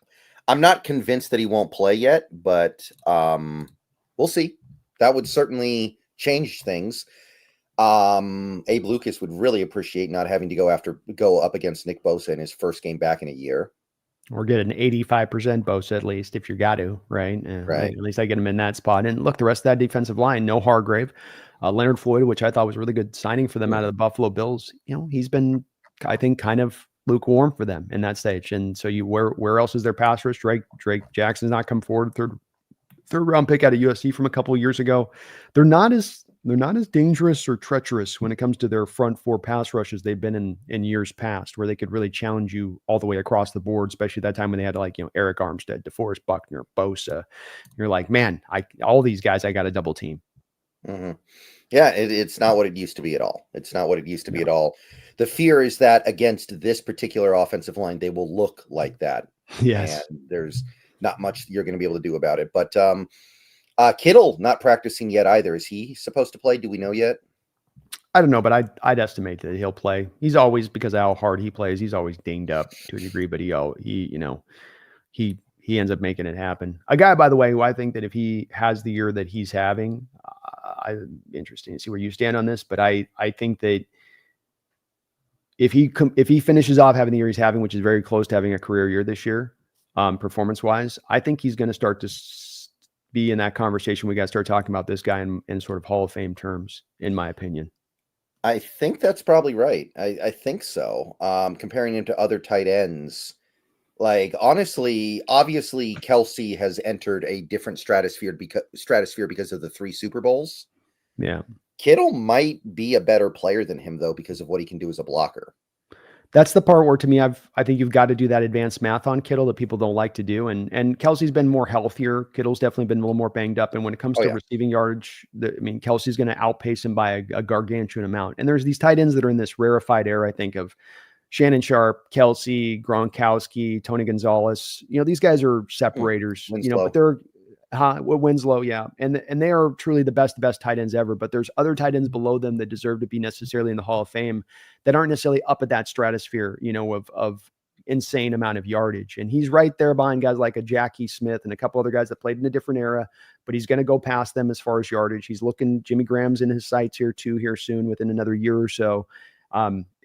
I'm not convinced that he won't play yet, but we'll see. That would certainly change things. Abe Lucas would really appreciate not having to go up against Nick Bosa in his first game back in a year. Or get an 85% Bosa at least if you got to, right? Right. At least I get him in that spot. And look, the rest of that defensive line, no Hargrave, Leonard Floyd, which I thought was a really good signing for them out of the Buffalo Bills. He's been, I think, kind of lukewarm for them in that stage. And so where else is their pass rush? Drake Jackson's not come forward. Third round pick out of USC from a couple of years ago. They're not as dangerous or treacherous when it comes to their front four pass rushes they've been in years past, where they could really challenge you all the way across the board, especially that time when they had Eric Armstead, DeForest Buckner, Bosa. You're like, man, all these guys I got to double team. Mm-hmm. Yeah, it's not what it used to be at all. It's not what it used to be at all. The fear is that against this particular offensive line, they will look like that. Yes. And there's not much you're going to be able to do about it. But Kittle not practicing yet either. Is he supposed to play? Do we know yet? I don't know, but I'd estimate that he'll play. He's always, because of how hard he plays, he's always dinged up to a degree, but he ends up making it happen. A guy, by the way, who I think that if he has the year that he's having, interesting to see where you stand on this, but I think that if he finishes off having the year he's having, which is very close to having a career year this year, performance-wise, I think he's going to start to be in that conversation. We got to start talking about this guy in sort of Hall of Fame terms, in my opinion. I think that's probably right. I think so. Comparing him to other tight ends, like honestly, obviously Kelsey has entered a different stratosphere because of the 3 Super Bowls. Yeah. Kittle might be a better player than him though, because of what he can do as a blocker. That's the part where, to me, I think you've got to do that advanced math on Kittle that people don't like to do. And Kelsey's been more healthier. Kittle's definitely been a little more banged up. And when it comes to receiving yardage, Kelsey's going to outpace him by a gargantuan amount. And there's these tight ends that are in this rarefied era, I think, of Shannon Sharp, Kelsey, Gronkowski, Tony Gonzalez. These guys are separators, but they're Winslow, yeah. And they are truly the best tight ends ever, but there's other tight ends below them that deserve to be necessarily in the Hall of Fame that aren't necessarily up at that stratosphere, of insane amount of yardage. And he's right there behind guys like a Jackie Smith and a couple other guys that played in a different era, but he's going to go past them as far as yardage. He's looking, Jimmy Graham's in his sights here too, here soon within another year or so.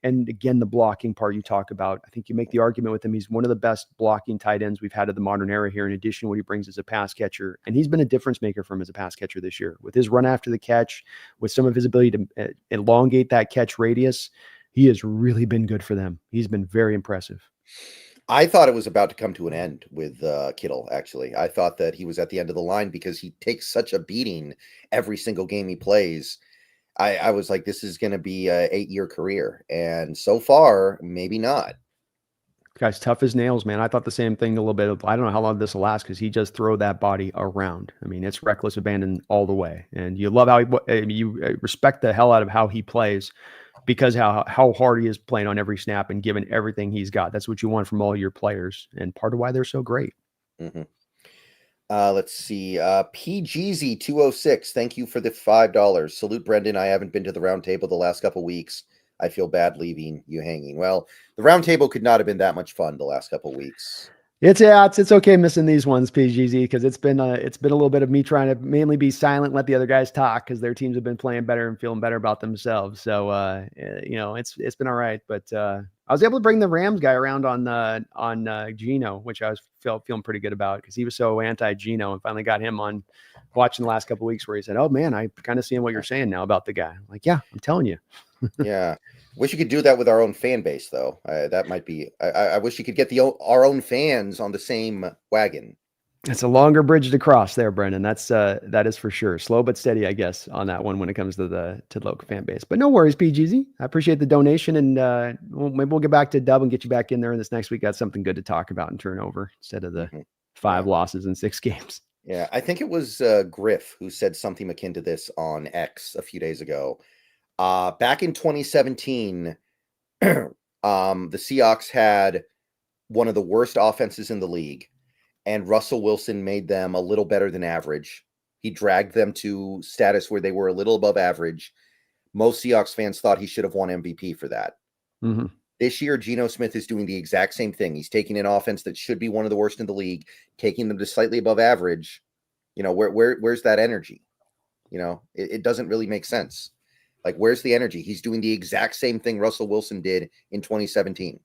And again, the blocking part you talk about, I think you make the argument with him. He's one of the best blocking tight ends we've had of the modern era here, in addition to what he brings as a pass catcher. And he's been a difference maker for him as a pass catcher this year. With his run after the catch, with some of his ability to elongate that catch radius, he has really been good for them. He's been very impressive. I thought it was about to come to an end with Kittle, actually. I thought that he was at the end of the line because he takes such a beating every single game he plays. I was like, this is going to be an 8-year career. And so far, maybe not. Guy's tough as nails, man. I thought the same thing a little bit. I don't know how long this will last, because he just throw that body around. I mean, it's reckless abandon all the way. And you love how you respect the hell out of how he plays, because how hard he is playing on every snap and giving everything he's got. That's what you want from all your players, and part of why they're so great. Mm-hmm. Let's see. PGZ206, thank you for the $5. Salute, Brendan. I haven't been to the round table the last couple weeks. I feel bad leaving you hanging. Well, the round table could not have been that much fun the last couple weeks. It's okay missing these ones, PGZ, because it's been a little bit of me trying to mainly be silent, let the other guys talk because their teams have been playing better and feeling better about themselves. So it's been all right. But I was able to bring the Rams guy around on Geno, which I was feeling pretty good about because he was so anti Geno, and finally got him on watching the last couple of weeks where he said, "Oh man, I kind of seeing what you're saying now about the guy." I'm like, yeah, I'm telling you. Yeah. Wish you could do that with our own fan base, though. That might be. I wish you could get our own fans on the same wagon. It's a longer bridge to cross there, Brendan. That is for sure. Slow but steady, I guess, on that one when it comes to the local fan base. But no worries, PGZ. I appreciate the donation, and maybe we'll get back to Dub and get you back in there. And this next week got something good to talk about and turn over instead of the 5 losses in 6 games. Yeah, I think it was Griff who said something akin to this on X a few days ago. Back in 2017, the Seahawks had one of the worst offenses in the league, and Russell Wilson made them a little better than average. He dragged them to status where they were a little above average. Most Seahawks fans thought he should have won MVP for that. Mm-hmm. This year, Geno Smith is doing the exact same thing. He's taking an offense that should be one of the worst in the league, taking them to slightly above average. Where's that energy? It doesn't really make sense. Like, where's the energy? He's doing the exact same thing Russell Wilson did in 2017.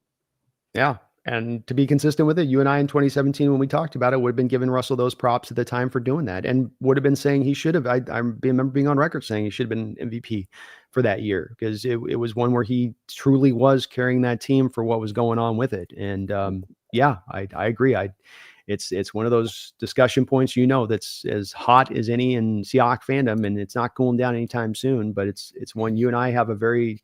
Yeah. And to be consistent with it, you and I in 2017, when we talked about it, would have been giving Russell those props at the time for doing that, and would have been saying he should have. I remember being on record saying he should have been MVP for that year because it was one where he truly was carrying that team for what was going on with it. And I agree. It's one of those discussion points, that's as hot as any in Seahawks fandom, and it's not cooling down anytime soon. But it's one you and I have a very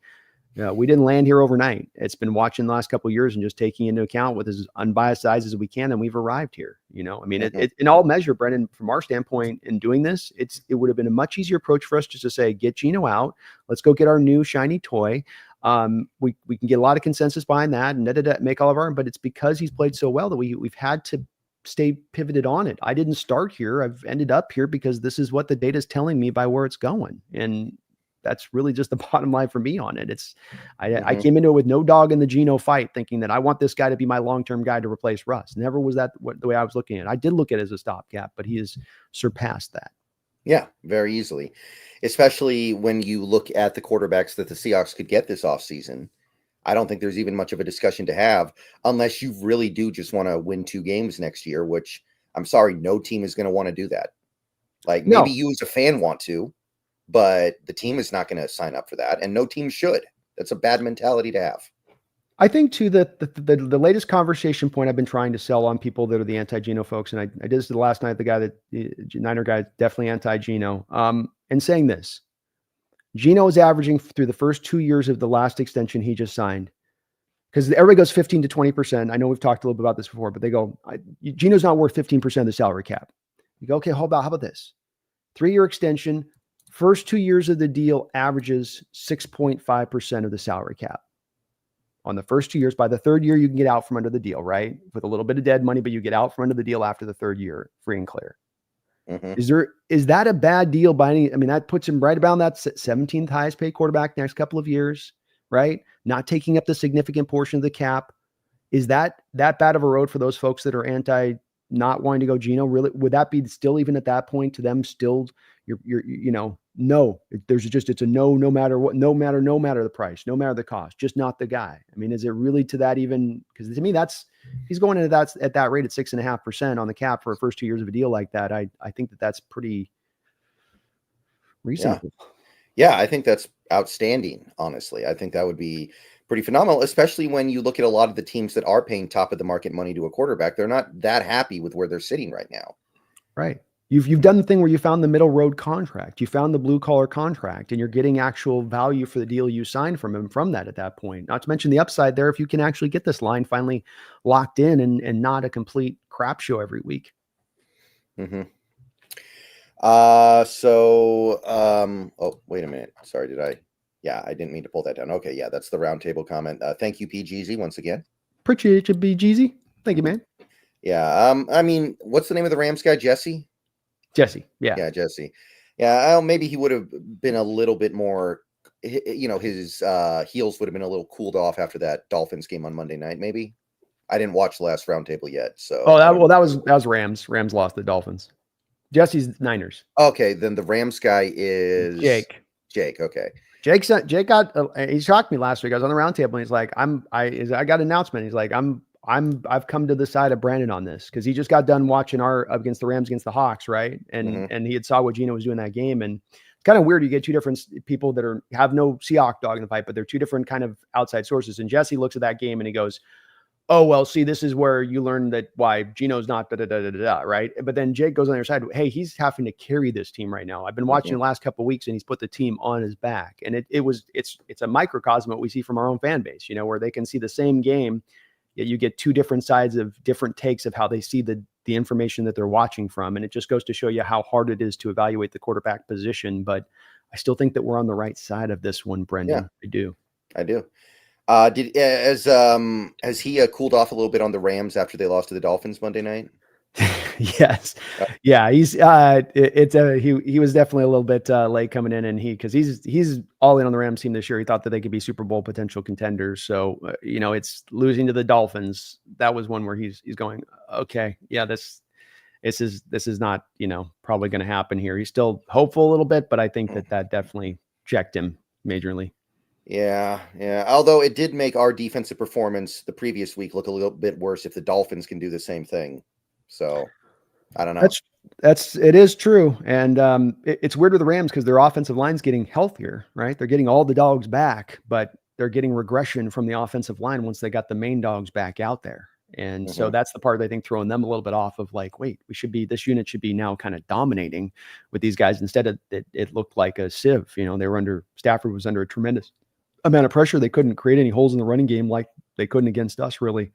we didn't land here overnight. It's been watching the last couple of years and just taking into account with as unbiased eyes as we can, and we've arrived here. I mean, it in all measure, Brendan, from our standpoint in doing this, it would have been a much easier approach for us just to say, get Geno out. Let's go get our new shiny toy. We can get a lot of consensus behind that and make all of our, but it's because he's played so well that we've had to stay pivoted on it. I didn't start here. I've ended up here because this is what the data is telling me by where it's going. And that's really just the bottom line for me on it. I came into it with no dog in the Geno fight, thinking that I want this guy to be my long-term guy to replace Russ. Never was that the way I was looking at it. I did look at it as a stopgap, but he has surpassed that. Yeah, very easily, especially when you look at the quarterbacks that the Seahawks could get this offseason. I don't think there's even much of a discussion to have unless you really do just want to win 2 games next year, which I'm sorry, no team is going to want to do that. Like maybe you as a fan want to, but the team is not going to sign up for that, and no team should. That's a bad mentality to have. I think too that the latest conversation point I've been trying to sell on people that are the anti-Geno folks, and I did this the last night. The Niner guy, definitely anti-Geno, and saying this: Geno is averaging through the first 2 years of the last extension he just signed, because everybody goes 15 to 20%. I know we've talked a little bit about this before, but they go, Geno's not worth 15% of the salary cap. You go, okay, how about this? 3-year extension. First 2 years of the deal averages 6.5% of the salary cap. On the first 2 years, by the third year, you can get out from under the deal, right? With a little bit of dead money, but you get out from under the deal after the third year, free and clear. Mm-hmm. Is that a bad deal by any? I mean, that puts him right about that 17th highest paid quarterback next couple of years, right? Not taking up the significant portion of the cap. Is that bad of a road for those folks that are anti not wanting to go Geno? Really, would that be still, even at that point, to them still? No. It's a no matter what, no matter the price, no matter the cost, just not the guy. I mean, is it really to that even? Because to me, he's going into that at that rate at 6.5% on the cap for the first 2 years of a deal like that. I think that's pretty reasonable. Yeah, I think that's outstanding. Honestly, I think that would be pretty phenomenal, especially when you look at a lot of the teams that are paying top of the market money to a quarterback. They're not that happy with where they're sitting right now. Right. You've done the thing where you found the middle road contract, you found the blue collar contract, and you're getting actual value for the deal you signed from him from that at that point. Not to mention the upside there if you can actually get this line finally locked in and not a complete crap show every week. Mm-hmm. Oh, wait a minute. Sorry, I didn't mean to pull that down. Okay, yeah, that's the roundtable comment. Thank you, PGZ, once again. Appreciate you, PGZ. Thank you, man. Yeah. I mean, what's the name of the Rams guy? Jesse. Yeah. Yeah, Jesse. Yeah, maybe he would have been a little bit more, his heels would have been a little cooled off after that Dolphins game on Monday night, maybe. I didn't watch the last roundtable yet, so. Oh, that was Rams. Rams lost the Dolphins. Jesse's Niners. Okay, then the Rams guy is Jake. Okay. Jake got he shocked me last week. I was on the roundtable and he's like, I got an announcement. He's like, I've come to the side of Brandon on this because he just got done watching our against the Rams against the Hawks, right? And he had saw what Geno was doing that game, and it's kind of weird. You get two different people that have no Seahawks dog in the fight, but they're two different kind of outside sources. And Jesse looks at that game and he goes, oh, well, see, this is where you learn that why Geno's not right? But then Jake goes on the other side. Hey, he's having to carry this team right now. I've been watching the last couple of weeks and he's put the team on his back. And it's a microcosm of what we see from our own fan base, where they can see the same game, yet you get two different sides of different takes of how they see the information that they're watching from. And it just goes to show you how hard it is to evaluate the quarterback position. But I still think that we're on the right side of this one, Brendan. Yeah, I do. Has he cooled off a little bit on the Rams after they lost to the Dolphins Monday night? Yes. Yeah. He's he was definitely a little bit late coming in, and because he's all in on the Rams team this year. He thought that they could be Super Bowl potential contenders. So it's losing to the Dolphins. That was one where he's going, okay, yeah, this is not probably going to happen here. He's still hopeful a little bit, but I think that definitely checked him majorly. Yeah. Although it did make our defensive performance the previous week look a little bit worse if the Dolphins can do the same thing. So I don't know. It is true. And it's weird with the Rams because their offensive line's getting healthier, right? They're getting all the dogs back, but they're getting regression from the offensive line once they got the main dogs back out there. And so that's the part I think throwing them a little bit off of like, wait, this unit should be now kind of dominating with these guys. Instead of it looked like a sieve, Stafford was under a tremendous amount of pressure. They couldn't create any holes in the running game like they couldn't against us, really.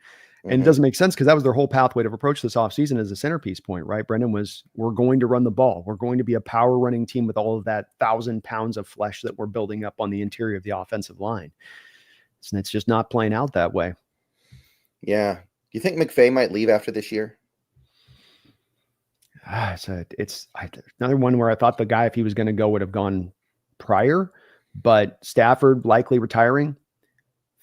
And it doesn't make sense because that was their whole pathway to approach this offseason as a centerpiece point, right? Brendan we're going to run the ball. We're going to be a power running team with all of that 1,000 pounds of flesh that we're building up on the interior of the offensive line. And it's just not playing out that way. Yeah. Do you think McVay might leave after this year? It's another one where I thought the guy, if he was going to go, would have gone prior. But Stafford likely retiring.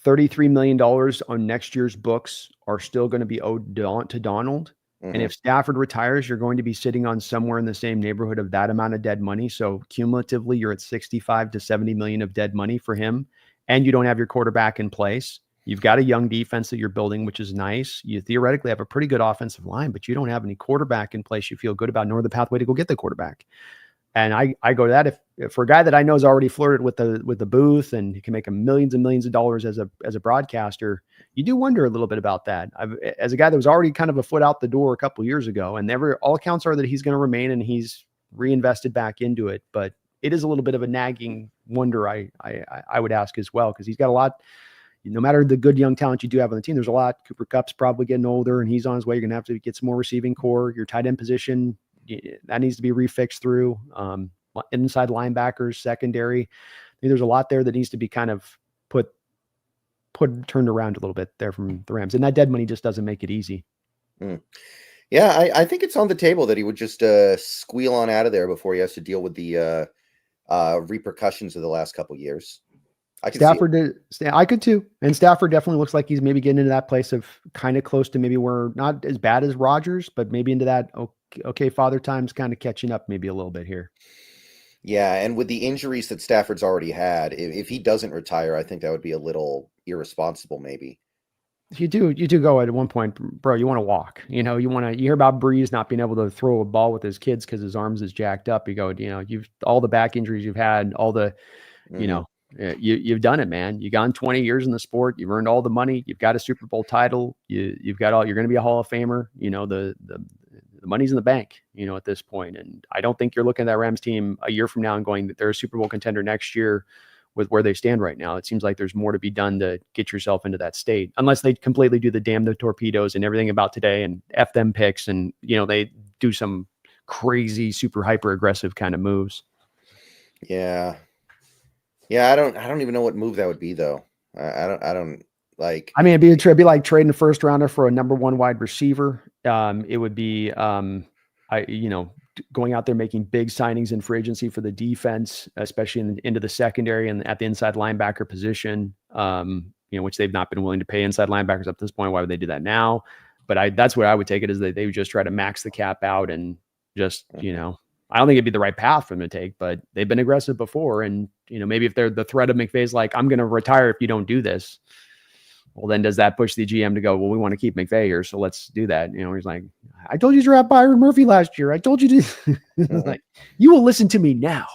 $33 million on next year's books are still going to be owed to Donald. And if Stafford retires, you're going to be sitting on somewhere in the same neighborhood of that amount of dead money. So cumulatively, you're at 65 to 70 million of dead money for him. And you don't have your quarterback in place. You've got a young defense that you're building, which is nice. You theoretically have a pretty good offensive line, but you don't have any quarterback in place you feel good about, nor the pathway to go get the quarterback. And I go to that if for a guy that I know has already flirted with the booth and he can make millions and millions of dollars as a broadcaster, you do wonder a little bit about that. As a guy that was already kind of a foot out the door a couple of years ago, and all accounts are that he's going to remain and he's reinvested back into it. But it is a little bit of a nagging wonder I would ask as well, because he's got a lot. No matter the good young talent you do have on the team, there's a lot. Cooper Kupp's probably getting older and he's on his way. You're going to have to get some more receiving core. Your tight end position, that needs to be refixed through. Inside linebackers, secondary. There's a lot there that needs to be kind of turned around a little bit there from the Rams. And that dead money just doesn't make it easy. Yeah, I think it's on the table that he would just squeal on out of there before he has to deal with the repercussions of the last couple of years. I could too. And Stafford definitely looks like he's maybe getting into that place of kind of close to maybe we're not as bad as Rodgers, but maybe into that okay father time's kind of catching up maybe a little bit here. Yeah, and with the injuries that Stafford's already had, if he doesn't retire, I think that would be a little irresponsible maybe. You do go at one point, bro, you want to walk. You hear about Breeze not being able to throw a ball with his kids because his arms is jacked up. You go, you've all the back injuries you've had, all the, you've done it, man. You've gone 20 years in the sport. You've earned all the money. You've got a Super Bowl title. You've got you're going to be a Hall of Famer. The money's in the bank, at this point. And I don't think you're looking at that Rams team a year from now and going that they're a Super Bowl contender next year with where they stand right now. It seems like there's more to be done to get yourself into that state, unless they completely do the damn the torpedoes and everything about today and F them picks. And, they do some crazy, super hyper aggressive kind of moves. Yeah. Yeah. I don't even know what move that would be though. I don't like, I mean, it'd be like trading a first rounder for a number one wide receiver. It would be, going out there making big signings in free agency for the defense, especially into the secondary and at the inside linebacker position. which they've not been willing to pay inside linebackers up to this point. Why would they do that now? But that's what I would take it, is that they would just try to max the cap out and just, I don't think it'd be the right path for them to take, but they've been aggressive before. And, maybe if they're the threat of McVay's like, I'm going to retire if you don't do this. Well, then does that push the GM to go, well, we want to keep McVay here, so let's do that. He's like, I told you to draft Byron Murphy last year. I told you to. Like, you will listen to me now.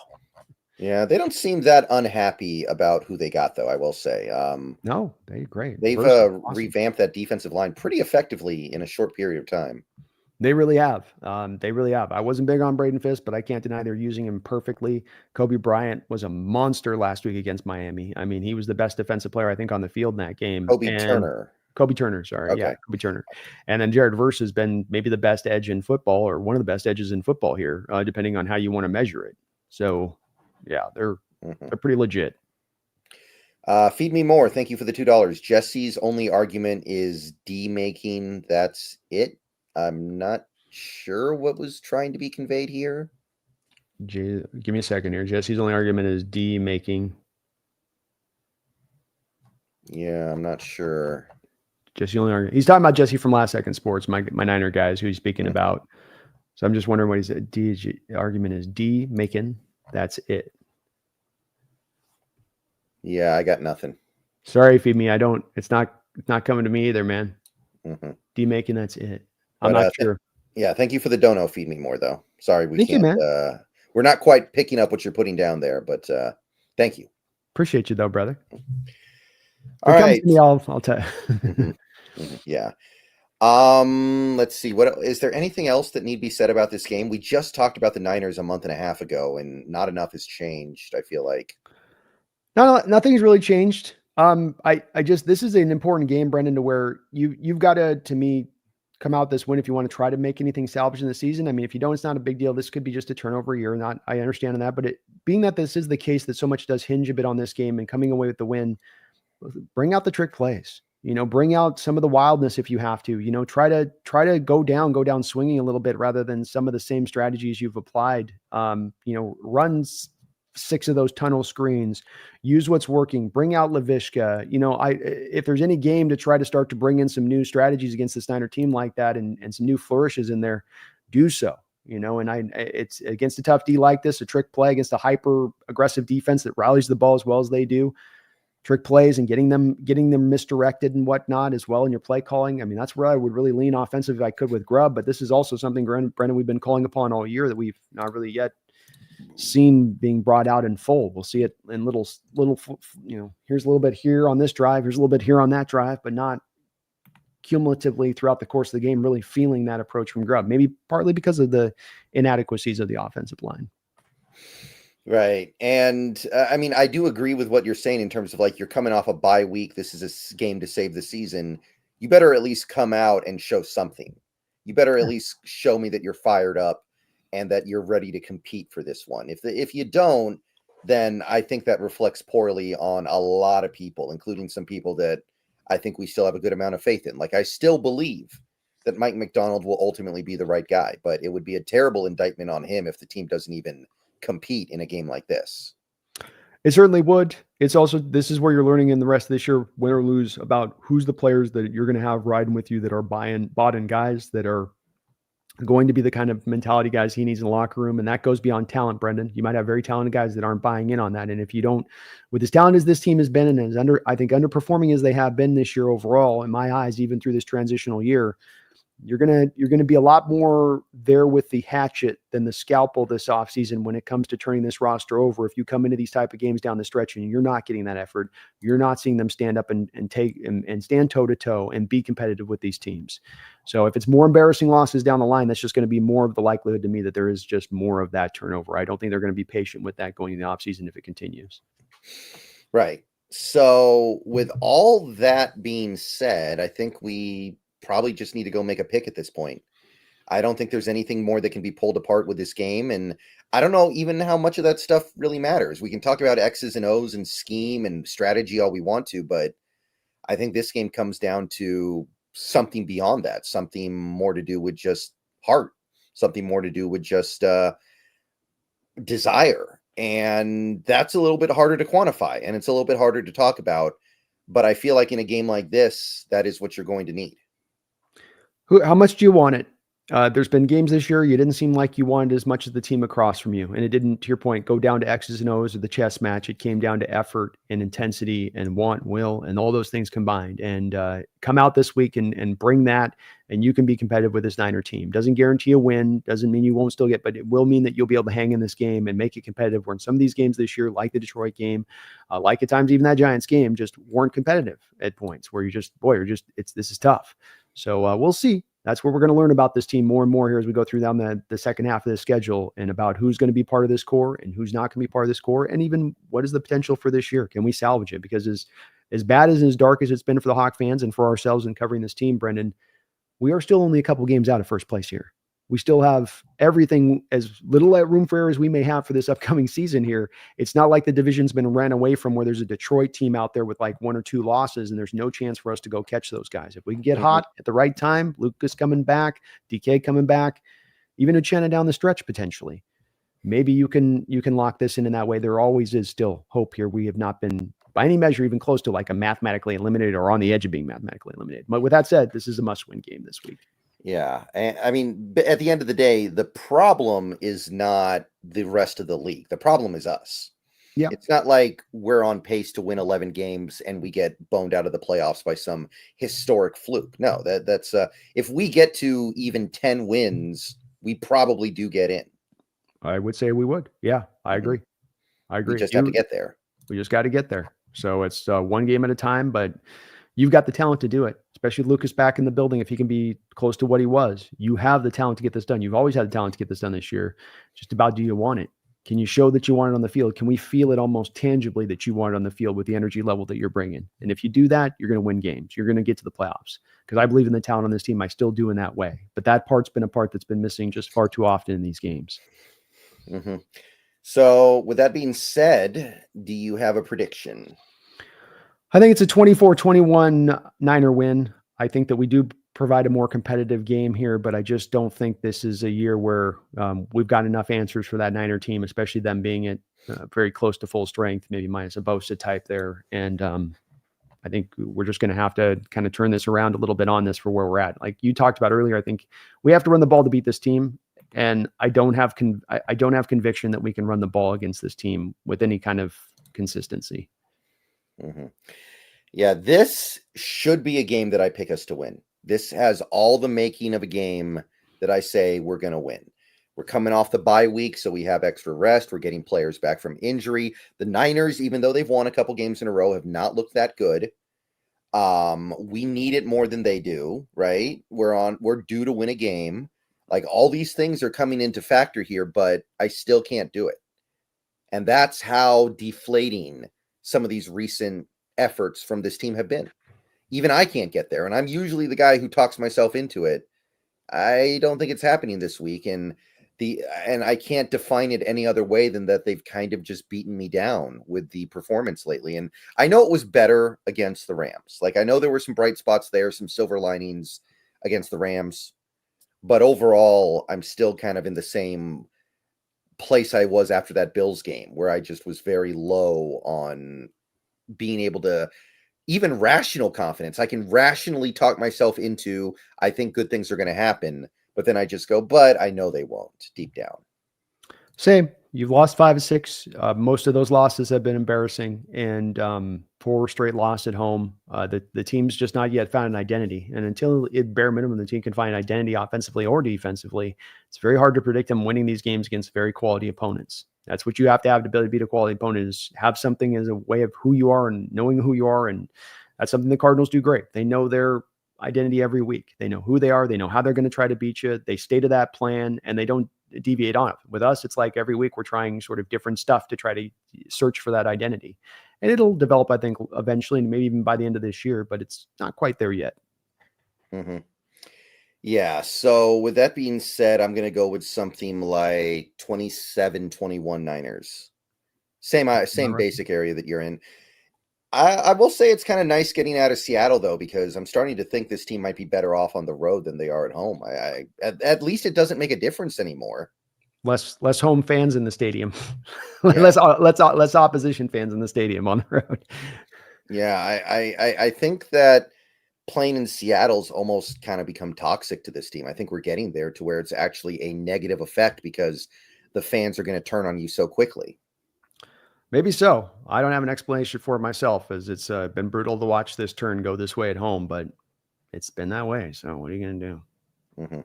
Yeah, they don't seem that unhappy about who they got, though, I will say. No, they're great. They've awesome. revamped that defensive line pretty effectively in a short period of time. They really have. I wasn't big on Braden Fisk, but I can't deny they're using him perfectly. Kobe Bryant was a monster last week against Miami. I mean, he was the best defensive player, I think, on the field in that game. Kobe Turner, sorry. Okay. Yeah, Kobe Turner. And then Jared Verse has been maybe the best edge in football, or one of the best edges in football here, depending on how you want to measure it. So, yeah, they're pretty legit. Feed me more. Thank you for the $2. Jesse's only argument is D-making. That's it. I'm not sure what was trying to be conveyed here. Give me a second here. Jesse's only argument is D-making. Yeah, I'm not sure. Jesse only argument. He's talking about Jesse from Last Second Sports, my Niner guys who he's speaking about. So I'm just wondering what he said. Argument is D-making. That's it. Yeah, I got nothing. Sorry, Feed Me. It's not coming to me either, man. D-making, that's it. I'm not sure. Yeah, thank you for the dono. Feed me more, though. Sorry, thank you, man. We're not quite picking up what you're putting down there, but thank you. Appreciate you, though, brother. All right. Me, I'll tell you. Yeah. Let's see. What is there anything else that need to be said about this game? We just talked about the Niners a month and a half ago, and not enough has changed, I feel like. No, nothing's really changed. This is an important game, Brendan, to where you've got to me, come out this win if you want to try to make anything salvage in the season. I mean, if you don't, it's not a big deal. This could be just a turnover year. I understand that, but being that this is the case, that so much does hinge a bit on this game and coming away with the win, bring out the trick plays. Bring out some of the wildness if you have to. Try to go down swinging a little bit rather than some of the same strategies you've applied. Runs 6 of those tunnel screens, use what's working, bring out Laviska. If there's any game to try to start to bring in some new strategies against the Schneider team like that and some new flourishes in there, do so. It's against a tough D like this, a trick play against a hyper aggressive defense that rallies the ball as well as they do. Trick plays and getting them misdirected and whatnot as well in your play calling. I mean, that's where I would really lean offensive if I could with Grubb, but this is also something, Brendan, we've been calling upon all year that we've not really yet seen being brought out in full. We'll see it in little, here's a little bit here on this drive, here's a little bit here on that drive, but not cumulatively throughout the course of the game, really feeling that approach from Grubb, maybe partly because of the inadequacies of the offensive line. Right. And I mean, I do agree with what you're saying in terms of like, you're coming off a bye week. This is a game to save the season. You better at least come out and show something. You better at least show me that you're fired up and that you're ready to compete for this one. If you don't, then I think that reflects poorly on a lot of people, including some people that I think we still have a good amount of faith in. Like, I still believe that Mike McDonald will ultimately be the right guy, but it would be a terrible indictment on him if the team doesn't even compete in a game like this. It certainly would. It's also, this is where you're learning in the rest of this year, win or lose, about who's the players that you're going to have riding with you that are bought in guys that are going to be the kind of mentality guys he needs in the locker room. And that goes beyond talent, Brendan. You might have very talented guys that aren't buying in on that. And if you don't, with as talented as this team has been and as underperforming as they have been this year overall, in my eyes, even through this transitional year, you're gonna be a lot more there with the hatchet than the scalpel this offseason when it comes to turning this roster over. If you come into these type of games down the stretch and you're not getting that effort, you're not seeing them stand up and stand toe to toe and be competitive with these teams. So if it's more embarrassing losses down the line, that's just going to be more of the likelihood to me that there is just more of that turnover. I don't think they're going to be patient with that going in the offseason if it continues. Right. So with all that being said, I think we probably just need to go make a pick at this point. I don't think there's anything more that can be pulled apart with this game. And I don't know even how much of that stuff really matters. We can talk about X's and O's and scheme and strategy all we want to, but I think this game comes down to something beyond that, something more to do with just heart, something more to do with just desire. And that's a little bit harder to quantify, and it's a little bit harder to talk about But I feel like in a game like this, that is what you're going to need. How much do you want it? There's been games this year you didn't seem like you wanted as much as the team across from you, and it didn't, to your point, go down to X's and O's or the chess match. It came down to effort and intensity and want, will, and all those things combined. And come out this week and bring that, and you can be competitive with this Niner team. Doesn't guarantee a win, doesn't mean you won't still get, but it will mean that you'll be able to hang in this game and make it competitive. Where in some of these games this year, like the Detroit game, like at times even that Giants game, just weren't competitive at points where this is tough. So we'll see. That's where we're going to learn about this team more and more here as we go through down the second half of the schedule, and about who's going to be part of this core and who's not going to be part of this core, and even what is the potential for this year. Can we salvage it? Because as bad as dark as it's been for the Hawk fans and for ourselves in covering this team, Brendan, we are still only a couple games out of first place here. We still have everything, as little room for error as we may have for this upcoming season here. It's not like the division's been ran away from, where there's a Detroit team out there with like 1 or 2 losses and there's no chance for us to go catch those guys. If we can get hot at the right time, Lucas coming back, DK coming back, even Uchenna down the stretch potentially, maybe you can lock this in that way. There always is still hope here. We have not been by any measure even close to like a mathematically eliminated or on the edge of being mathematically eliminated. But with that said, this is a must-win game this week. Yeah. I mean, at the end of the day, the problem is not the rest of the league. The problem is us. Yeah. It's not like we're on pace to win 11 games and we get boned out of the playoffs by some historic fluke. No, that's if we get to even 10 wins, we probably do get in. I would say we would. Yeah, I agree. We just have to get there. We just got to get there. So it's one game at a time, but you've got the talent to do it, especially Lucas back in the building. If he can be close to what he was, you have the talent to get this done. You've always had the talent to get this done this year. Just about, do you want it? Can you show that you want it on the field? Can we feel it almost tangibly that you want it on the field with the energy level that you're bringing? And if you do that, you're going to win games. You're going to get to the playoffs, because I believe in the talent on this team. I still do in that way. But that part's been a part that's been missing just far too often in these games. Mm-hmm. So with that being said, do you have a prediction? I think it's a 24-21 Niner win. I think that we do provide a more competitive game here, but I just don't think this is a year where we've got enough answers for that Niner team, especially them being at very close to full strength, maybe minus a Bosa type there. And I think we're just going to have to kind of turn this around a little bit on this for where we're at. Like you talked about earlier, I think we have to run the ball to beat this team. And I don't have conviction that we can run the ball against this team with any kind of consistency. Mm-hmm. Yeah, this should be a game that I pick us to win. This has all the making of a game that I say we're going to win. We're coming off the bye week, so we have extra rest. We're getting players back from injury. The Niners, even though they've won a couple games in a row, have not looked that good. We need it more than they do, right? We're due to win a game. Like, all these things are coming into factor here, but I still can't do it. And that's how deflating some of these recent efforts from this team have been. Even I can't get there, and I'm usually the guy who talks myself into it. I don't think it's happening this week, and I can't define it any other way than that they've kind of just beaten me down with the performance lately. And I know it was better against the Rams. Like, I know there were some bright spots there, some silver linings against the Rams, but overall, I'm still kind of in the same place I was after that Bills game, where I just was very low on being able to even rational confidence. I can rationally talk myself into, I think good things are going to happen, but then I just go, but I know they won't deep down. Same. You've lost 5 of 6. Most of those losses have been embarrassing, and 4 straight loss at home. The team's just not yet found an identity. And until at bare minimum, the team can find an identity offensively or defensively, it's very hard to predict them winning these games against very quality opponents. That's what you have to be able to beat a quality opponent, is have something as a way of who you are and knowing who you are. And that's something the Cardinals do great. They know their identity every week. They know who they are. They know how they're going to try to beat you. They stay to that plan, and they don't deviate on it. With us, it's like every week we're trying sort of different stuff to try to search for that identity. And it'll develop, I think, eventually, and maybe even by the end of this year, but it's not quite there yet. Mm-hmm. Yeah, so with that being said, I'm going to go with something like 27-21 Niners. Same basic area that you're in. I will say it's kind of nice getting out of Seattle, though, because I'm starting to think this team might be better off on the road than they are at home. At least it doesn't make a difference anymore. Less home fans in the stadium. Yeah. less opposition fans in the stadium on the road. Yeah, I think that playing in Seattle's almost kind of become toxic to this team. I think we're getting there to where it's actually a negative effect because the fans are going to turn on you so quickly. Maybe so. I don't have an explanation for it myself, as it's been brutal to watch this turn go this way at home, but it's been that way. So what are you going to do? Mm-hmm.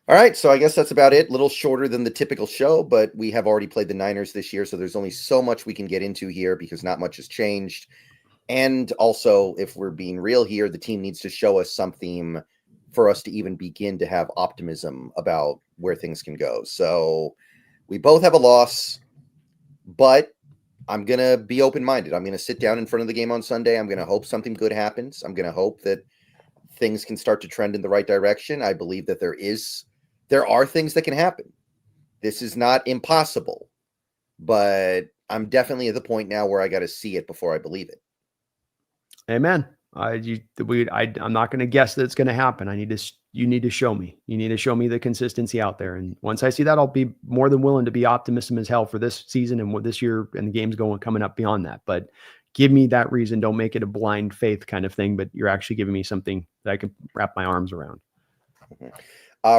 All right, so I guess that's about it. A little shorter than the typical show, but we have already played the Niners this year, so there's only so much we can get into here because not much has changed. And also, if we're being real here, the team needs to show us something for us to even begin to have optimism about where things can go. So we both have a loss, but I'm going to be open-minded. I'm going to sit down in front of the game on Sunday. I'm going to hope something good happens. I'm going to hope that things can start to trend in the right direction. I believe that there are things that can happen. This is not impossible, but I'm definitely at the point now where I got to see it before I believe it. Amen. I'm not going to guess that it's going to happen. You need to show me. You need to show me the consistency out there. And once I see that, I'll be more than willing to be optimistic as hell for this season and what this year and the games coming up beyond that. But give me that reason. Don't make it a blind faith kind of thing, but you're actually giving me something that I can wrap my arms around.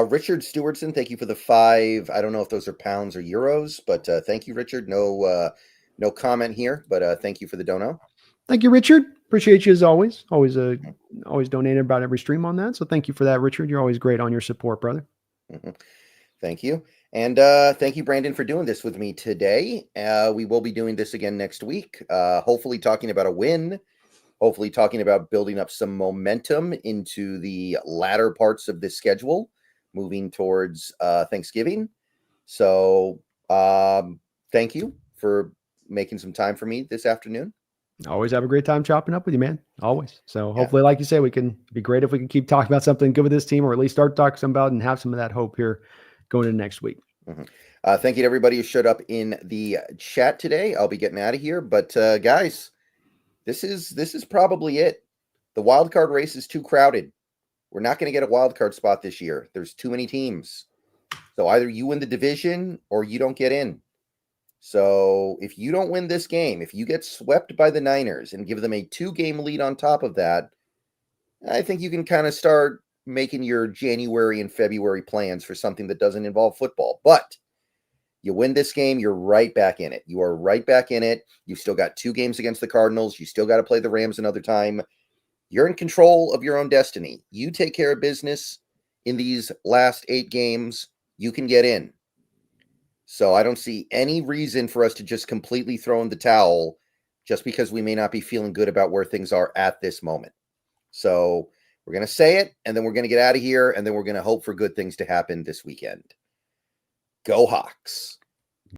Richard Stewartson, thank you for the 5. I don't know if those are pounds or euros, but thank you, Richard. No comment here, but thank you for the dono. Thank you, Richard. Appreciate you as always. Always donating about every stream on that. So thank you for that, Richard. You're always great on your support, brother. Mm-hmm. Thank you. And thank you, Brandon, for doing this with me today. We will be doing this again next week, hopefully talking about a win, hopefully talking about building up some momentum into the latter parts of this schedule, moving towards Thanksgiving. So thank you for making some time for me this afternoon. Always have a great time chopping up with you, man. Always. So hopefully, like you say, we can be great if we can keep talking about something good with this team, or at least start talking some about and have some of that hope here going into next week. Mm-hmm. Thank you to everybody who showed up in the chat today. I'll be getting out of here, but guys, this is probably it. The wild card race is too crowded. We're not going to get a wild card spot this year. There's too many teams. So either you win the division or you don't get in. So if you don't win this game, if you get swept by the Niners and give them a 2-game lead on top of that, I think you can kind of start making your January and February plans for something that doesn't involve football. But you win this game, you're right back in it. You are right back in it. You've still got 2 games against the Cardinals. You still got to play the Rams another time. You're in control of your own destiny. You take care of business in these last 8 games, you can get in. So I don't see any reason for us to just completely throw in the towel just because we may not be feeling good about where things are at this moment. So we're going to say it, and then we're going to get out of here, and then we're going to hope for good things to happen this weekend. Go Hawks.